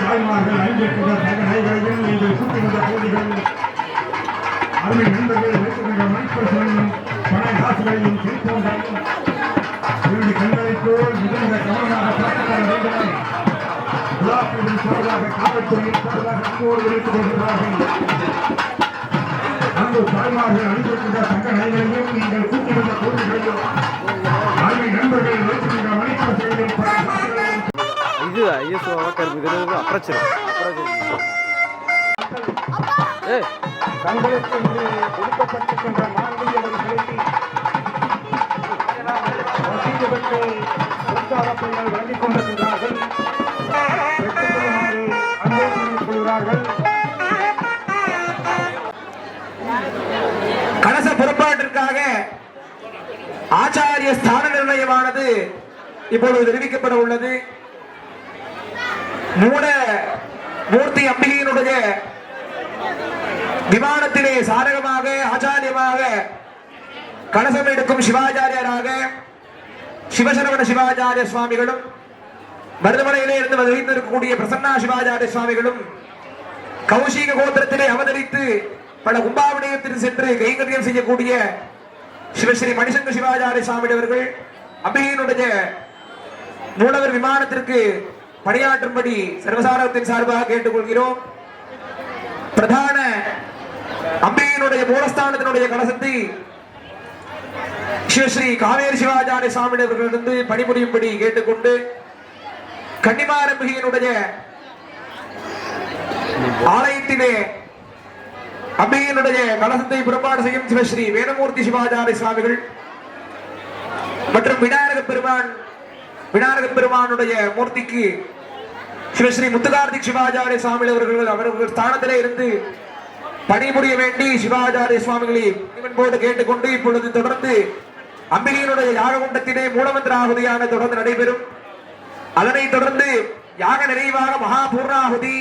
தாய்மார்கள் ஐந்திற்கு தகனைகளையும் நீங்கள் கூட்டுகின்ற கோடிகள் அருமை நண்பர்கள் வைத்துகின்ற மணிப்பர்களையும் பண காசுகளையும் செல்போன்களையும் இவருடைய கண்களை போல் மிகுந்த கவனமாக பார்த்துக்கொள்ள வேண்டும். விழாக்களின் சார்பாக காவல்துறையின் சார்பாக அன்போடு வைத்துக் கொள்கிறார்கள். அன்பு தாய்மார்கள் அணிந்திருக்கின்ற தங்க நகைகளையும் நீங்கள் கூட்டுகின்ற கோடிகளையும் அருமை நண்பர்கள் வைத்துகின்ற மணிப்பர்களையும் பண காசுகளையும் இது ஐஎஸ் அப்புறம் தங்களுக்கு இன்று ஒதுக்கப்பட்டிருக்கின்ற மாணவியர்களை பொருட்காலப்பைகள் வழங்கிக் கொண்டிருக்கிறார்கள். பெற்றுக்கொள்ளுமாறு அன்போடு கொள்கிறார்கள். கலச பொறுப்பாட்டிற்காக ஆச்சாரிய ஸ்தான நிர்ணயமானது இப்பொழுது தெரிவிக்கப்பட உள்ளது. மூட மூர்த்தி அம்பிகையினுடைய விமானத்திலே சாரகமாக ஆச்சாரியமாக கலசம் எடுக்கும் சிவாச்சாரியராக சிவசரவண சிவாச்சாரிய சுவாமிகளும் மருதமலையிலே இருந்து வைத்திருக்கக்கூடிய பிரசன்னா சிவாச்சாரிய சுவாமிகளும் கௌஷிக கோத்திரத்திலே அவதரித்து பல கும்பாவிடயத்தில் சென்று கைங்கரியம் செய்யக்கூடிய சிவஸ்ரீ மணிசங்க சிவாச்சாரிய சுவாமி அவர்கள் அம்பிகையினுடைய மூலவர் விமானத்திற்கு பணியாற்றும்படி சர்வசாரத்தின் சார்பாக கேட்டுக்கொள்கிறோம். பிரதான அம்பிகையினுடைய மூலஸ்தானத்தினுடைய கலசத்தை சிவஸ்ரீ காவேரி சிவாச்சாரிய சுவாமி அவர்களிருந்து பணிபுரியும்படி கேட்டுக்கொண்டு கன்னிமாரம்பிகையினுடைய ஆலயத்திலே அம்பிகையினுடைய கலசத்தை புறப்பாடு செய்யும் சிவஸ்ரீ வேதமூர்த்தி சிவாச்சாரிய சுவாமிகள் மற்றும் விநாயக பெருமானுடைய மூர்த்திக்கு சிவஸ்ரீ முத்துகார்த்திக் சிவாச்சாரிய சுவாமி அவர்கள் ஸ்தானத்திலே இருந்து பணிபுரிய வேண்டி சிவாச்சாரிய சுவாமிகளை போது கேட்டுக்கொண்டு இப்பொழுது தொடர்ந்து அம்பிகையினுடைய யாககுண்டத்திலே மூலமந்திர ஆகுதியான தொடர்ந்து நடைபெறும். அதனைத் தொடர்ந்து யாக நிறைவாக மகா பூர்ணாகுதி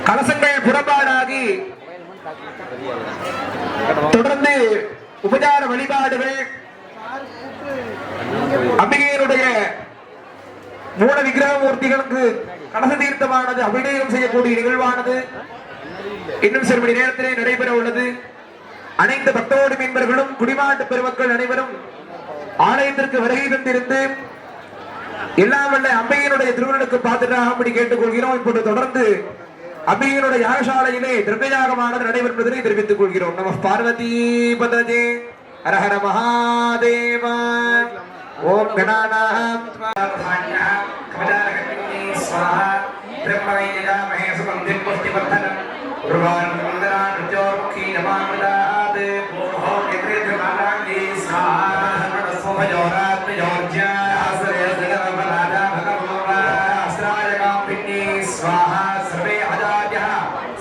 கலசங்கள் புறப்பாடாகி தொடர்ந்து உபச்சார வழிபாடுகள் அம்பிகையினுடைய மூல விக்கிரக மூர்த்திகளுக்கு கலச தீர்த்தமானது அபிஷேகம் செய்யக்கூடிய நிகழ்வானது இன்னும் சில மணி நேரத்திலே நடைபெற உள்ளது. அனைத்து பக்தோடு மீன்பர்களும் குடிமாட்டு பெருமக்கள் அனைவரும் ஆலயத்திற்கு வருகை தந்திருந்து எல்லாம் வல்ல அம்பிகையினுடைய திருவிழனுக்கு பாத்திராகும்படி கேட்டுக்கொள்கிறோம். இப்போது தொடர்ந்து அம்பிகையினுடைய யாகசாலையிலே திரவியாகமானது நடைபெறுவதை தெரிவித்துக் கொள்கிறோம். நம பார்வதி பதஜே ஹரஹர மகாதேவா. ஓம் கணாநாம்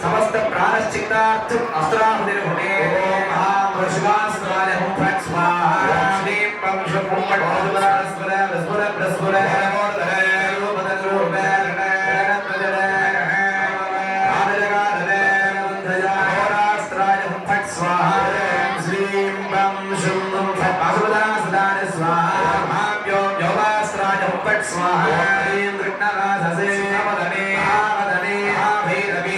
समस्त प्रायश्चित्तार्थम अस्त्राहुतिर्भुने ओम हां वृषभास्त्राय हुं फट् स्वाहा श्रीं पं शुभं पठोदस्वर स्वर स्वर नमोदरे रूपदरूपे होरास्त्राय हुं फट् स्वाहा श्रीं पं शुभं फट् पाशुपदास्त्राय स्वाहा महाभ्यो योगास्त्राय हुं फट् स्वाहा श्रीं कृष्णराससे नमोदने आवदने आभैरवी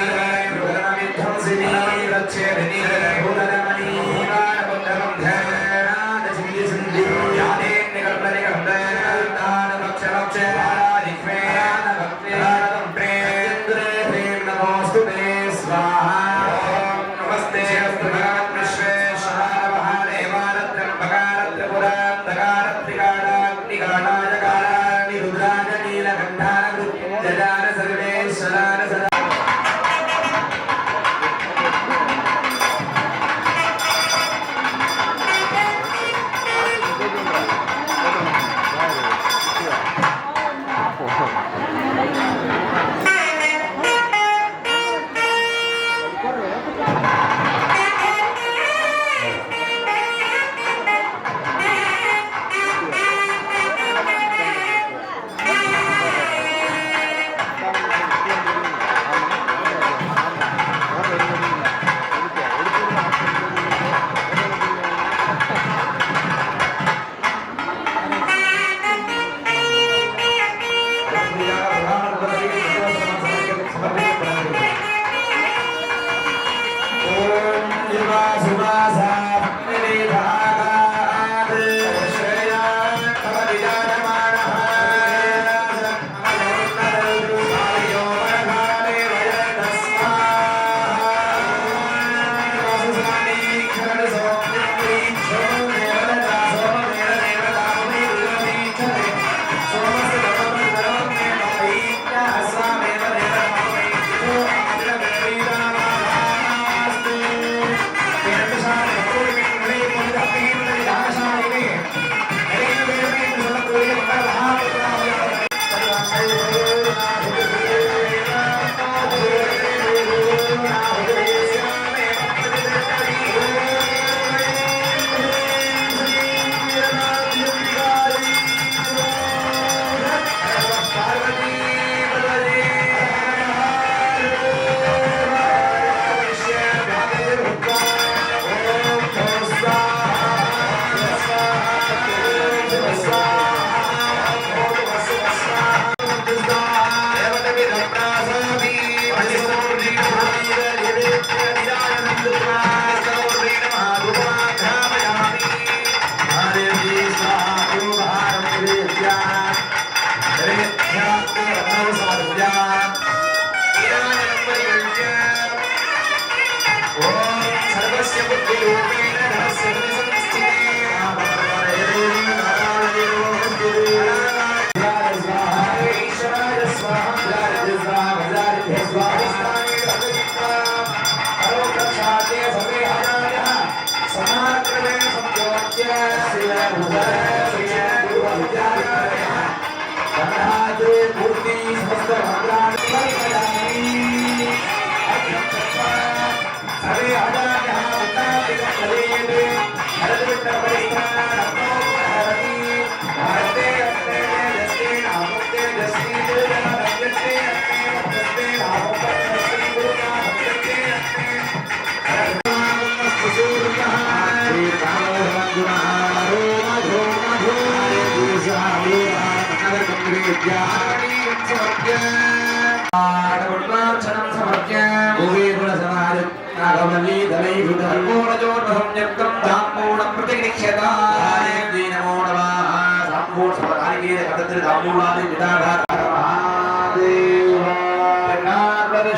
Yeah.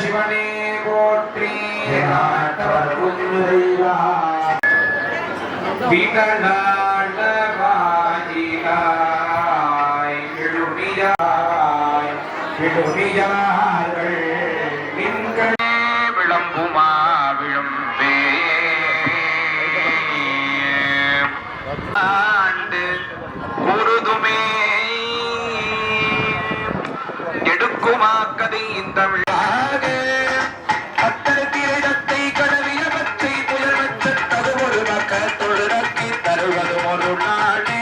சிவனே போற்றி விளம்புமா விளம்பே ஆண்டு உருதுமே எடுக்குமா கதை இந்த விழாக அத்தனை கடவிய பச்சை புயல் வச்ச தருவது மக்கள் தொழிலக்கி தருவது ஒரு நாளே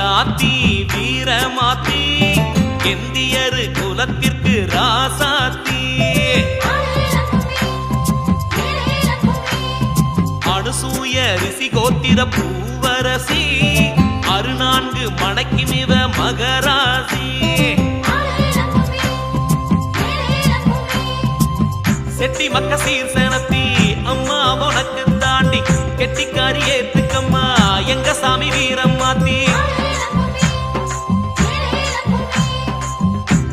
ஆத்தி வீரமாத்தி இந்தியரு குலத்திற்கு ராசாத்தி அனுசூய ரிஷி கோத்திர பூவரசி அருநான்கு மணக்கிமிவ மகராசி செட்டி மக்க சீர்சனத்தி அம்மா உனக்கு தாண்டி கெட்டிக்காரி ஏத்துக்கம்மா எங்க சாமி வீரம்மாத்தி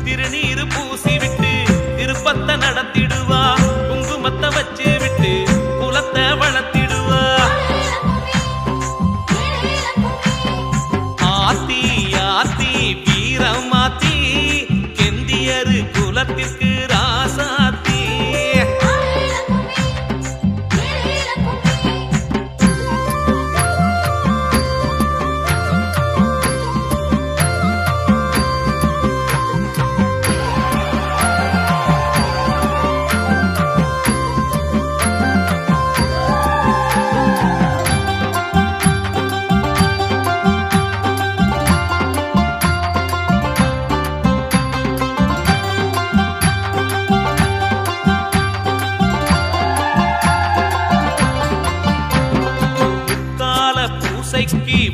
திருநீரு பூசி விட்டு திருப்பத்தை நடத்திடுவா குங்குமத்தை வச்சு விட்டு குலத்தை வளர்த்திடுவா ஆத்தி ஆத்தி வீரமாத்தி கெந்தியரு குலத்திற்கு ராசாத்தி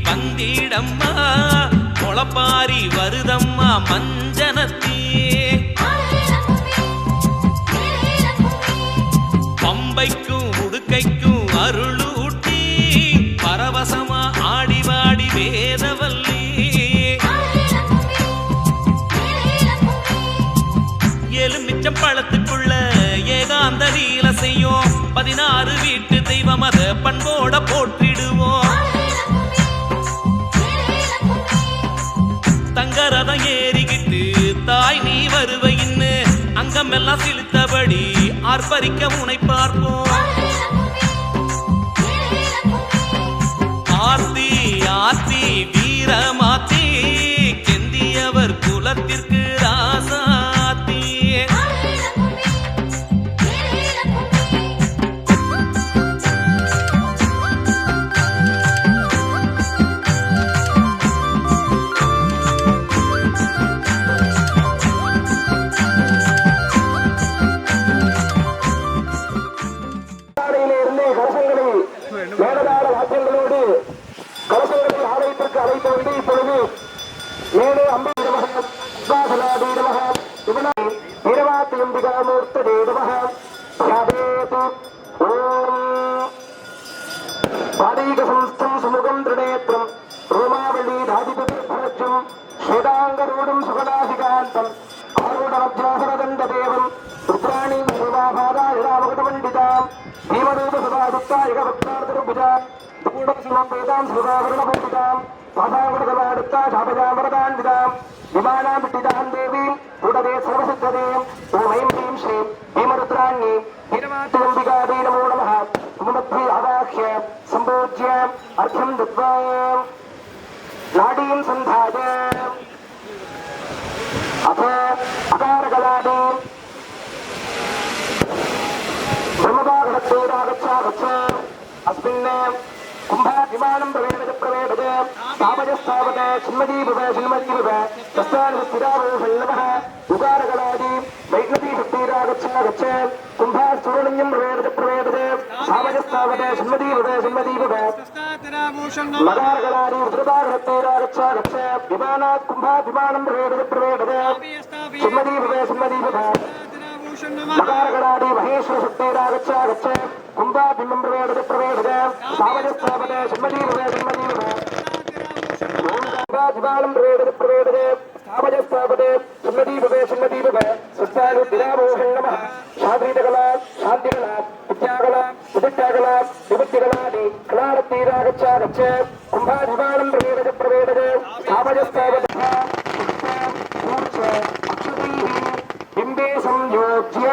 வந்திடம்மா முளப்பாரி வருதம்மா மஞ்சனத்தி பம்பைக்கும் உடுக்கைக்கும் அருளூட்டி பரவசமா ஆடிவாடி வேதவல்லி எலுமிச்சம் பழத்துக்குள்ள ஏகாந்த லீல செய்யும் 16 வீட்டு தெய்வம் அத பண்போட போற்றிடுவோம் தங்கரதம் ஏறிக்கிட்டு தாய் நீ வருவையின்னு அங்கமெல்லாம் சிலுத்தபடி ஆர்ப்பரிக்க உனை பார்ப்போம் ஆத்தி ஆத்தி வீரமாத்தி கெந்தியவர் குலத்திற்கு ஆலயத்திற்கு அழைத்து வந்து இப்பொழுது மேலே அம்பி நமக வாசனாதி நமக வீரவாத்தியம்பிகாமூர்த்ததே நமக யாதேது ஓம் பாதீகசம்ஸ்தம் சுமுகம் திருநேத்திரம் ரோமாவளி தாதிபதிர்பரட்சம் ஸ்வேதாங்கரூடம் சுகநாசிகாந்தம் ஆரூடமத்யாசனதண்டதேவம் ருத்ராணீம் சர்வாபாதாய ராமகுடமண்டிதாம் भीमरूपसभादुक्तायकभक्तार्तरुभुजा दूढसमं वेदां सुधावरणपूजितां पादावृतवाडुक्ता शापजामरदान्वितां विमानां विट्टिदां देवीं पुडदे सर्वसिद्धदें ॐ ऐं ह्रीं श्रीं भीमरुद्राण्ये वीरमातुम्बिकादे नमो नमः ममद्भि आवाह्य सम्पूज्य अर्घ्यं दत्त्वा नाडीं सन्धाय अथ अकारकलादीं ब्रह्मभागवत्तोरागच्छागच्छ अस्मिन् कुम्भाभिमानं प्रवेदज तावजस्तावत् छिन्मदीभव तस्मान्स्थिरावोषण्णवः उकारकलादि वैष्णवीशक्तिरागच्छागच्छ कुम्भास्तुरलिङ्गं प्रवेदज तावजस्तावत् छिन्मदीभव मदारकलादि रुद्रभागवत्तोरागच्छागच्छ विमानात् कुम्भाभिमानं प्रवेदज छिन्मदीभव मकारकलादि महेश्वर शक्तिरागच्छागच्छ कुम्भाभिमं प्रवेदज सावजस्तावत् छिन्मदीभव कुम्भाभिमानं प्रवेदज सावजस्तावत् छिन्मदीभव सत्सानुतिरावोषण्णमः शाद्रीतकला शान्तिकला विद्याकला सुदित्याकला विभक्तिकलादि कलारत्तिरागच्छागच्छ कुम्भाभिमानं प्रवेदज सावजस्तावत् बिंबे संयोज्य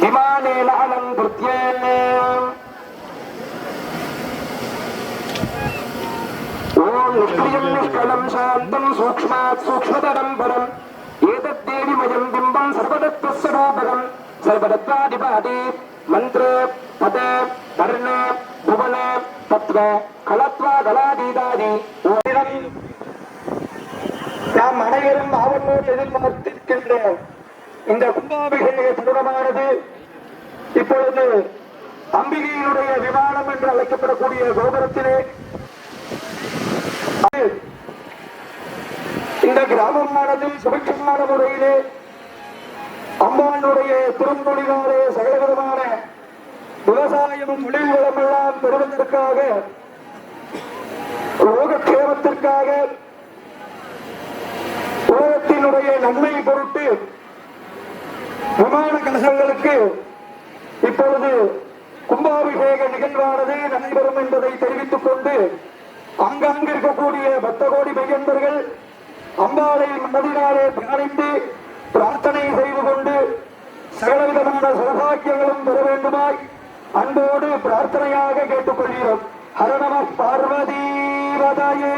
विमानेन अलङ्कृत्य ॐ निष्क्रियं निष्कलं शान्तं सूक्ष्मात् सूक्ष्मतरं परम् एतद्देवीमयं बिम्बं सर्वतत्त्वस्वरूपकं सर्वतत्त्वादिपादि मन्त्र पद वर्ण भुवन तत्त्व कलत्वादलादीदादि நாம் அனைவரும் ஆவலோடு எதிர்பார்த்திருக்கின்ற இந்த கும்பாபிஷேக திருமணமானது இப்பொழுது அம்பிகையினுடைய விமானம் என்று அழைக்கப்படக்கூடிய கோபுரத்திலே இந்த கிராமமானது சுபிட்சமான முறையிலே அம்பாளுடைய திருந்தொழிலாலே சகலவிதமான விவசாயமும் விளைவுகளும் எல்லாம் பெறுவதற்காக ரோகக்ஷேமத்திற்காக உலகத்தினுடைய நன்மை பொருட்டு விமான கலசங்களுக்கு இப்பொழுது கும்பாபிஷேக நிகழ்வானது நடைபெறும் என்பதை தெரிவித்துக் கொண்டு அங்கங்கு இருக்கக்கூடிய பக்த கோடி மையன்பர்கள் அம்பாளை மனதினாலே தியானித்து பிரார்த்தனை செய்து கொண்டு சகலவிதமான சௌபாக்கியங்களும் பெற வேண்டுமாய் அன்போடு பிரார்த்தனையாக கேட்டுக்கொள்கிறோம். ஹர நம பார்வதீவதயே.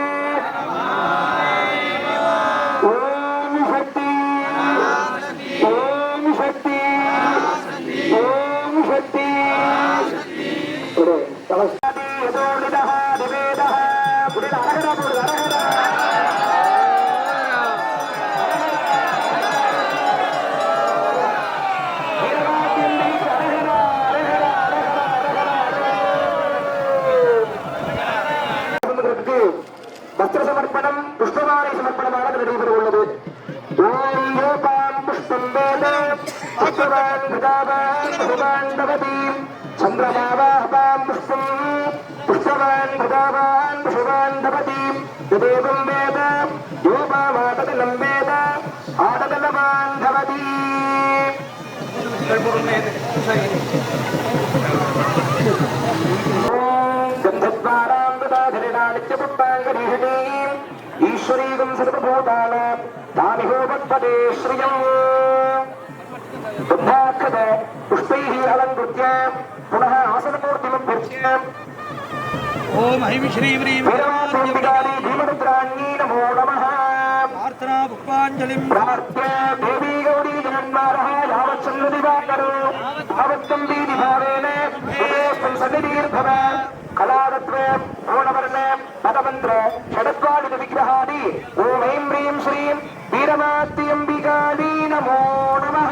ஓம் சக்தி ஓம் சக்தி ஓம் சக்தி. வஸ்திர சமர்ப்பணம் புஷ்பமாலை சமர்ப்பணமானது நடைபெற உள்ளது. ஓம் யோபாம் புஷ்பம் வேத புஷ்பவான் கிருதாவான் பகவான் பவதி சந்திரமாவாஹபாம் புஷ்பம் புஷ்பவான் கிருதாவான் பகவான் பவதி யதேவம் வேத யோபாமாதலம் வேத ஆததலவான் பவதி. ईश्वरीगं सर्वभूतानां तामिहोपत्पदे श्रियम् बुद्धाक्षत पुष्पैः अलङ्कृत्य पुनः आसनमूर्तिमभ्यर्च्य ओम ऐं श्रीं ह्रीं वीरमातृम्बिकाली भीमरुद्राण्यै नमो नमः. प्रार्थना पुष्पाञ्जलिं प्रार्थ्य देवी गौरी जगन्मारः यावच्छन्द्रदिवाकरो तावत्तम्बीदिभावेन हृदयस्थं सन्निधीर्भव कलादत्वे पूर्णवर्ण पदमन्त्र षडद्वादित विग्रहादि ओम ऐं ह्रीं श्रीं वीरमात्यम्बिकाली नमो नमः.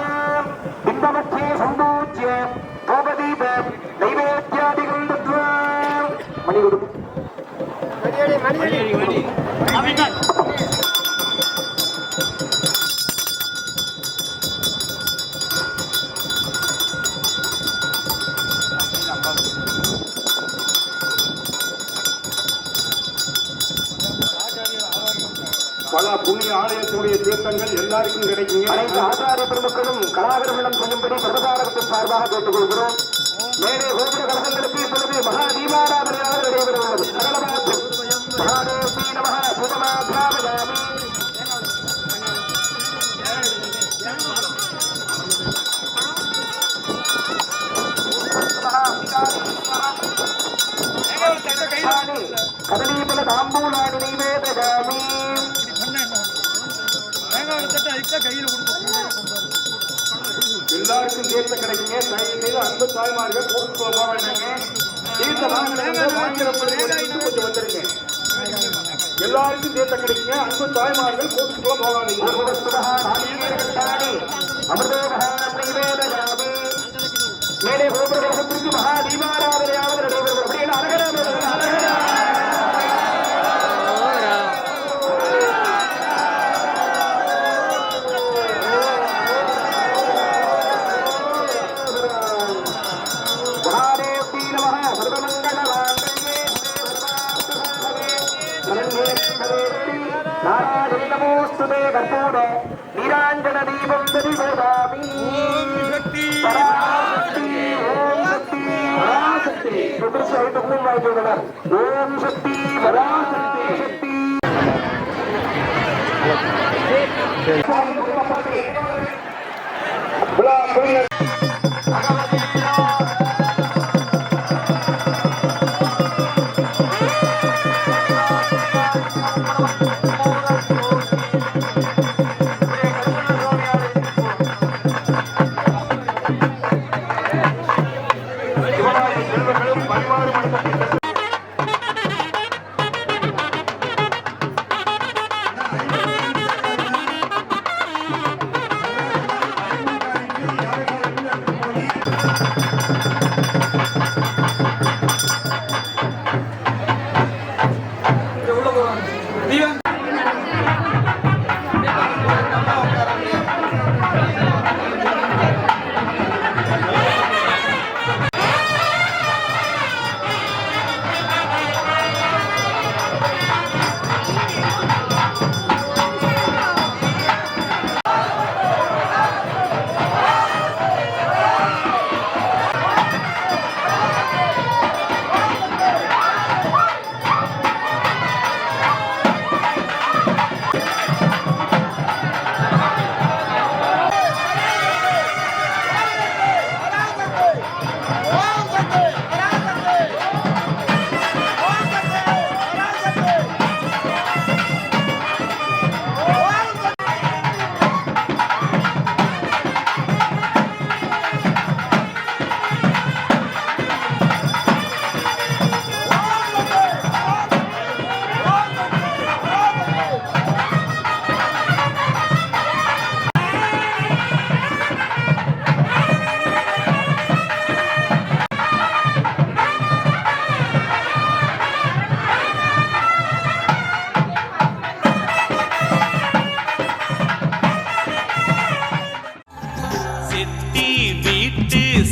बिम्बमध्ये सम्पूज्य भोगदीप नैवेद्यादिकं दत्त्वा மணி கொடு. பல புண்ணிய ஆலயத்துடைய தீர்த்தங்கள் எல்லாருக்கும் கிடைக்கும். அனைத்து ஆச்சாரிய பெருமக்களும் கலாகரமணம் செய்யும்படி பிரபசாரகத்தின் சார்பாக கேட்டுக்கொள்கிறோம். மேலே கோபுர கலகங்களுக்கு இப்பொழுது மகா தீபாராதனையாக நடைபெறுகிறது. சகலமாற்றும் மகாதேவி நமः சுகமாத்மாவயாமி. கதலீபல தாம்பூலானி நைவேதயாமி. கையில் எல்லாருக்கும் தீர்த்தம் கிடைக்குங்க. தயவு செய்து அன்பு தாய்மார்கள் போட்டு போக வேண்டாங்க. தீர்த்தம் கொஞ்சம் வந்துருங்க. எல்லாருக்கும் தீர்த்தம் கிடைக்குங்க. அன்பு தாய்மார்கள் போட்டு போகாதீங்க. மேலே கோபுரத்திற்கு மகா தீபாராதனையாவது நடைபெறும். அப்படின்னு அரகரா நமோஸ்துதே கற்பூர நீராஞ்சன தீபம் தரிபோதாமி. பராசக்தி ஓம் சக்தி பராசக்தி ஓம் சக்தி பராசக்தி சக்தி.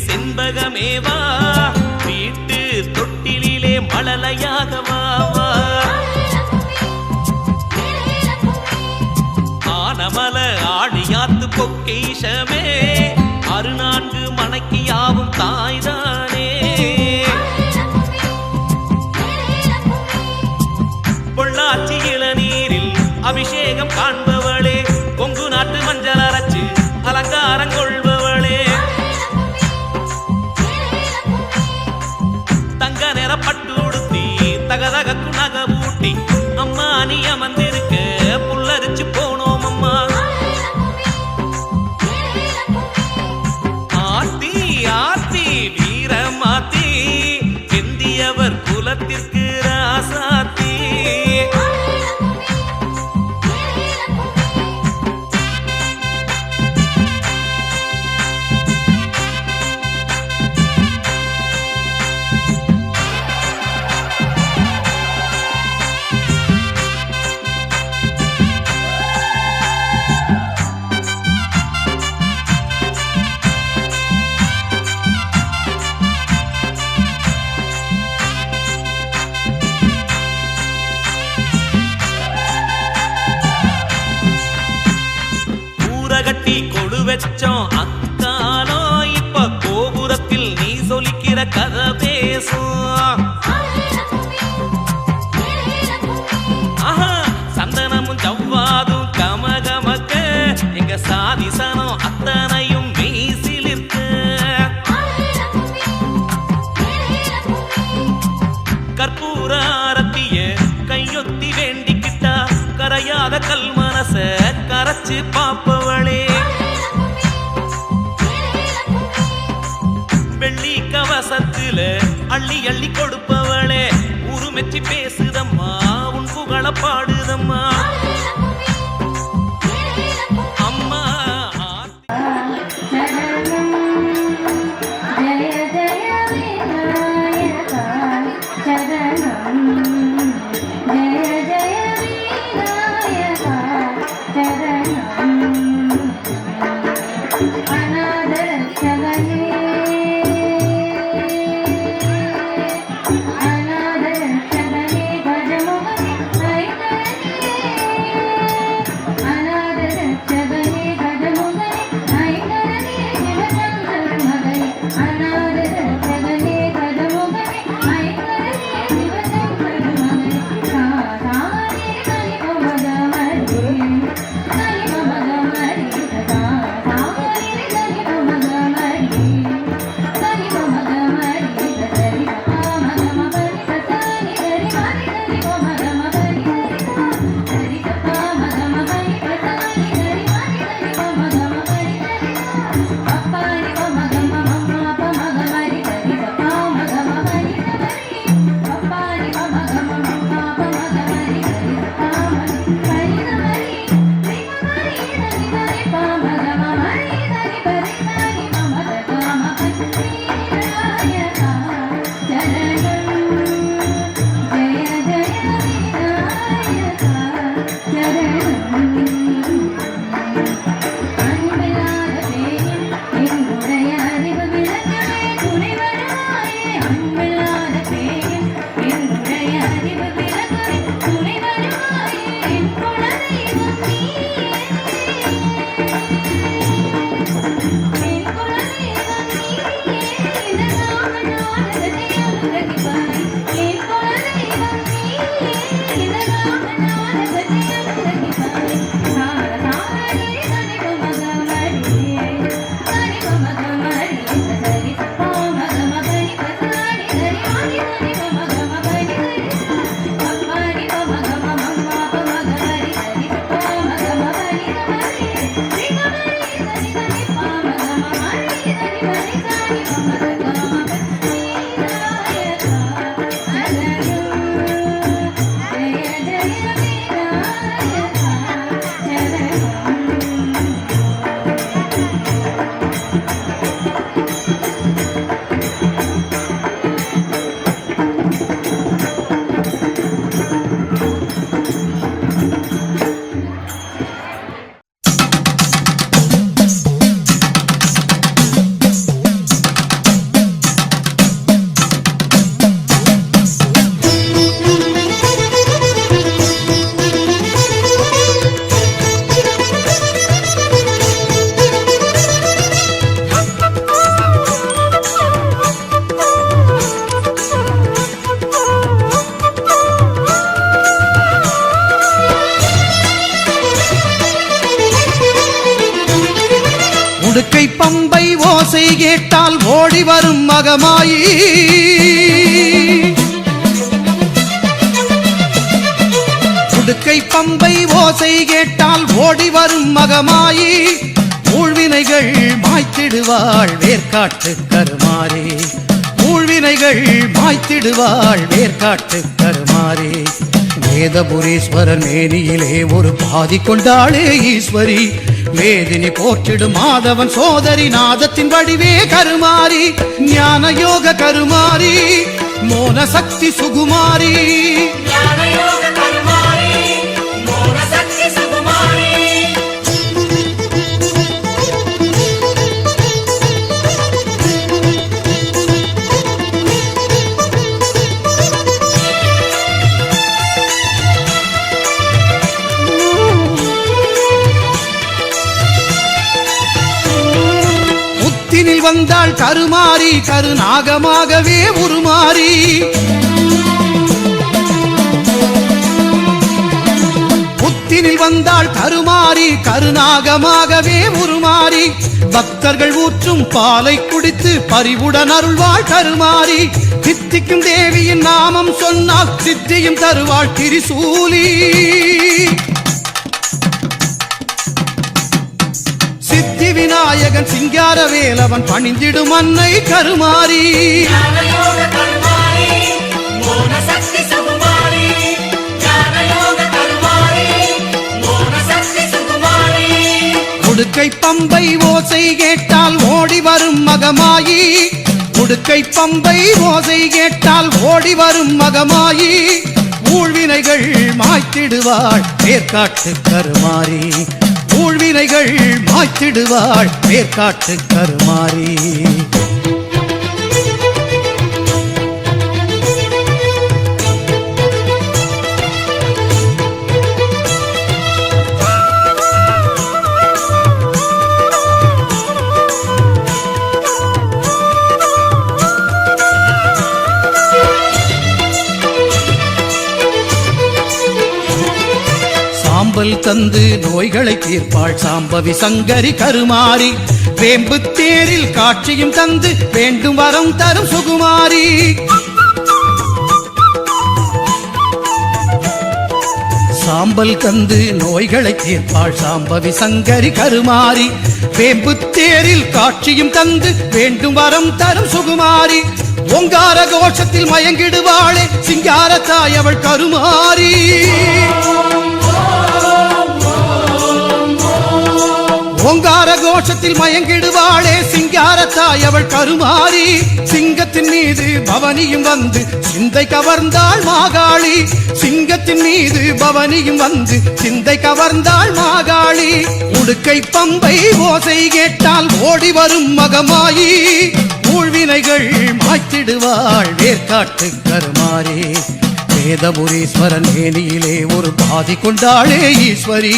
செண்பகமேவா வீட்டு தொட்டிலே மழலையாகவா ஆனமல ஆழியாத்து பொக்கேஷமே அருநான்கு மனைக்கு யாவும் தாய்தானே பொள்ளாச்சி இளநீரில் அபிஷேகம் காண்பவளே கொங்கு நாட்டு மஞ்சள் அரைச்சு அலங்காரம் கொள்பவளே தங்க நிற பட்டு உடுத்தி தகதகக்கு நகை ஊட்டி அம்மா நீ அமர்ந்திருக்க புல்லரிச்சு போனோம் அம்மா ஆத்தி ஆத்தி வீரமாத்தி எந்தியவர் குலத்திற்கு ராசாத்தி வச்சோம் அக்காலோ இப்ப கோபுரத்தில் நீ சொல்லிக்கிற கதை பேசும். ஆஹா சந்தனமும் ஜவ்வாதும் கமகமக்க எங்க சாதிசனம் அத்தனையும் வீசிலிருக்க. கற்பூர ஆரத்திய கையொத்தி வேண்டிக்கிட்டா கரையாத கல் மனச கரைச்சு பாப்பவளே. வெள்ளி கவசத்துல அள்ளி அள்ளி கொடுப்பவளே உருமெச்சி பேசுதம்மா உன் புகழ பாடுதம்மா அம்மா. உடுக்கை பம்பை ஓசை கேட்டால் ஓடி வரும் மகமாயி. உடுக்கை பம்பை ஓசை கேட்டால் ஓடி வரும் மகமாயி. ஊழ்வினைகள் மாய்த்திடுவாள் வேர்க்காட்டு கருமாறே. ஊழ்வினைகள் மாய்த்திடுவாள் வேர்க்காட்டு கருமாறே. வேதபுரீஸ்வரர் மேனியிலே ஒரு பாதி கொண்டாளே ஈஸ்வரி. வேதினி போற்றிடும் மாதவன் சோதரி நாதத்தின் வடிவே கருமாரி. ஞான யோக கருமாரி மோன சக்தி சுகுமாரி. வந்தாள் கருமாரி கருநாகமாகவே உருமாறி புத்தினில் வந்தாள் கருமாரி கருநாகமாகவே உருமாறி பக்தர்கள் ஊற்றும் பாலை குடித்து பரிவுடன் அருள்வாள் கருமாரி சித்திக்கும் தேவியின் நாமம் சொன்னால் சித்தியும் தருவாள் திரிசூலி சித்தி விநாயகன் சிங்கார வேலவன் பணிந்திடும் அன்னை கருமாரி உடுக்கை பம்பை ஓசை கேட்டால் ஓடி வரும் மகமாயி உடுக்கை பம்பை ஓசை கேட்டால் ஓடி வரும் மகமாயி ஊழ்வினைகள் மாய்த்திடுவாள் வேர்க்காட்டு கருமாரி ஊழ்வினைகள் மாய்த்திடுவாள் வேர்க்காட்டு கருமாரி சாம்பல் தந்து நோய்களை தீர்ப்பாள் சாம்பவி சங்கரி கருமாரி வேம்பு தேரில் காட்சியும் தந்து வேண்டும் வரம் தரும் சுகுமாரி சாம்பல் தந்து நோய்களை தீர்ப்பாள் சாம்பவி சங்கரி கருமாரி வேம்பு தேரில் காட்சியும் தந்து வேண்டும் வரம் தரும் சுகுமாரி ஓங்கார கோஷத்தில் மயங்கிடுவாளே சிங்கார தாய் அவள் கருமாரி ஓங்கார கோஷத்தில் மயங்கிடுவாளே சிங்கார தாய் அவள் கருமாரி சிங்கத்தின் மீது பவனியும் வந்து சிந்தை கவர்ந்தாள் மாகாளி சிங்கத்தின் மீது பவனியும் வந்து சிந்தை கவர்ந்தாள் மாகாளி உடுக்கை பம்பை ஓசை கேட்டால் ஓடி வரும் மகமாயி ஊழ்வினைகள் மாய்த்திடுவாள் வேர்க்காட்டு கருமாரி வேதபுரீஸ்வரன் மேனியிலே ஒரு பாதி கொண்டாளே ஈஸ்வரி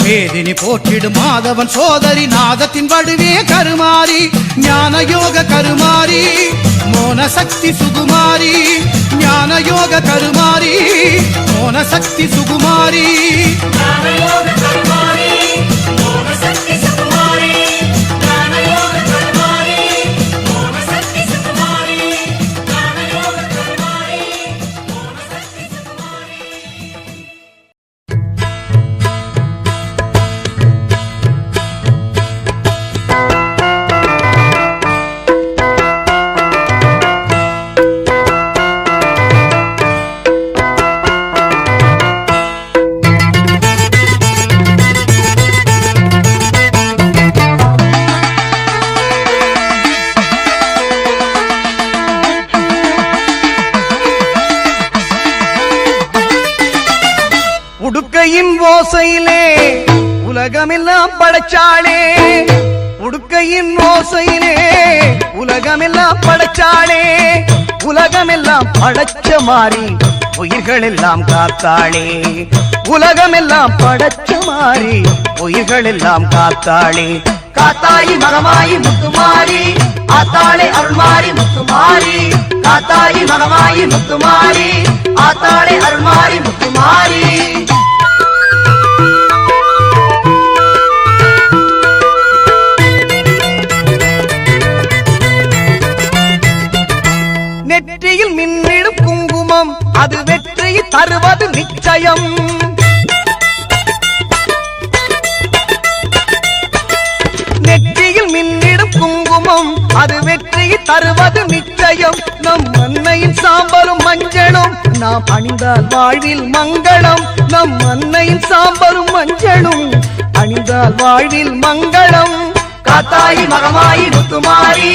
வேதினி போற்றிடும் மாதவன் சோதரி நாதத்தின் வடுவே கருமாரி ஞான யோக கருமாரி மோன சக்தி சுகுமாரி ஞான யோக கருமாரி மோன சக்தி சுகுமாரி உடுக்கையின் ஓசையிலே உலகமெல்லாம் படைச்சாளே உடுக்கையின் ஓசையிலே உலகமெல்லாம் படைச்சாளே உலகமெல்லாம் படைச்ச மாறி உயிர்கள் எல்லாம் காத்தாளே உலகமெல்லாம் படைச்ச மாறி உயிர்கள் எல்லாம் காத்தாளே காத்தாயி மகமாயி முத்துமாரி ஆத்தாளே அருள்மாரி முத்துமாரி காத்தாயி மகமாயி முத்துமாரி ஆத்தாளே அருள்மாரி முத்துமாரி நெற்றியில் மின்னிடும் குங்குமம் அது வெற்றியை தருவது நிச்சயம் நெற்றியில் மின்னிடும் குங்குமம் அது வெற்றியை தருவது நிச்சயம் நம் அன்னையின் சாம்பலும் மஞ்சளும் நாம் அணிந்தால் வாழ்வில் மங்களம் நம் அன்னையின் சாம்பலும் மஞ்சளும் அணிந்தால் வாழ்வில் மங்களம் காத்தாயி மகமாயி முத்துமாரி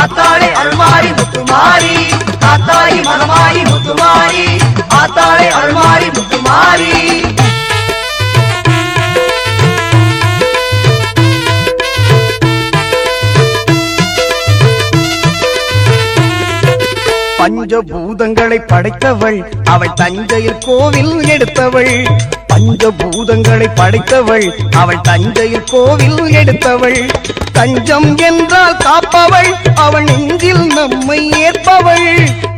ஆத்தாளே அருள்மாரி முத்துமாரி காத்தாயி மகமாயி முத்துமாரி ஆத்தாளே அருள்மாரி முத்துமாரி பஞ்சபூதங்களை படைத்தவள் அவள் தஞ்சையில் கோவில் எடுத்தவள் பஞ்சபூதங்களை படைத்தவள் அவள் தஞ்சையில் கோவில் எடுத்தவள் தஞ்சம் என்றால் காப்பவள் அவள் நெஞ்சில் நம்மை ஏற்பவள்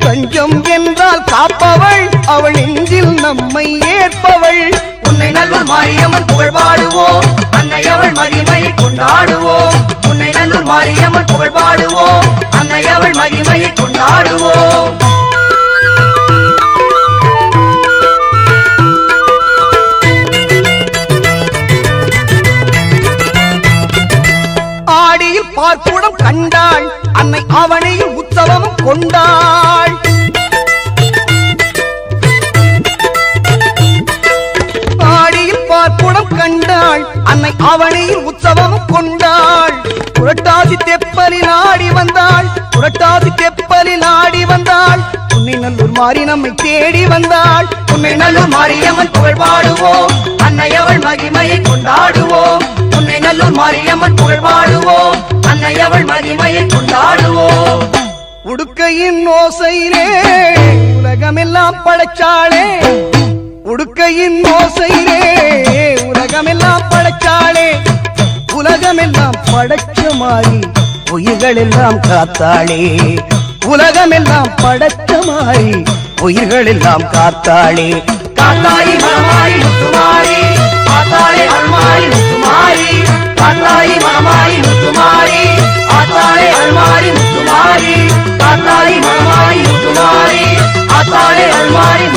தஞ்சம் என்றால் காப்பவள் அவள் நெஞ்சில் நம்மை ஏற்பவள் உன்னை நல்லூர் மாரியம்மன் புகழ் பாடுவோம் அன்னை அவள் மகிமையை கொண்டாடுவோம் உன்னை நல்லூர் மாரியம்மன் புகழ் பாடுவோம் அன்னை அவள் மகிமையை கொண்டாடுவோம் ஆடியில் பார்ப்புடம் கண்டாள் அன்னை அவனையில் உற்சவம் கொண்டாள் ஆடியில் பார்ப்புடம் கண்டாள் அன்னை அவனையில் உற்சவம் கொண்டாள் புரட்டாசி தெப்பலில் ஆடி வந்தாள் புரட்டாசி தெப்பலில் ஆடி வந்தாள் உன்னை நல்லூர் மாறி நம்மை தேடி வந்தாள் உன்னை நல்லூர் மாரியம்மன் புகழ் பாடுவோம் அன்னை அவள் மகிமையை கொண்டாடுவோம் உன்னை நல்லூர் மாரியம்மன் புகழ் பாடுவோம் அன்னை அவள் மகிமையை கொண்டாடுவோம் உடுக்கையின் ஓசையிலே உலகமெல்லாம் படைச்சாளே உடுக்கையின் ஓசையிலே உலகமெல்லாம் படைச்சாளே உலகமெல்லாம் படைச்ச மாறி உயிர்கள் எல்லாம் காத்தாளே உலகமெல்லாம் படைச்ச மாறி உயிர்கள் எல்லாம் காத்தாளே காத்தாயி மனமாயி முத்துமாரி காத்தாளே அல்மாரி முத்துமாரி காத்தாயி மனமாயி முத்துமாரி காத்தாளே அல்மாரி முத்துமாரி காத்தாயி மனமாயி முத்துமாரி காத்தாளே அல்மாரி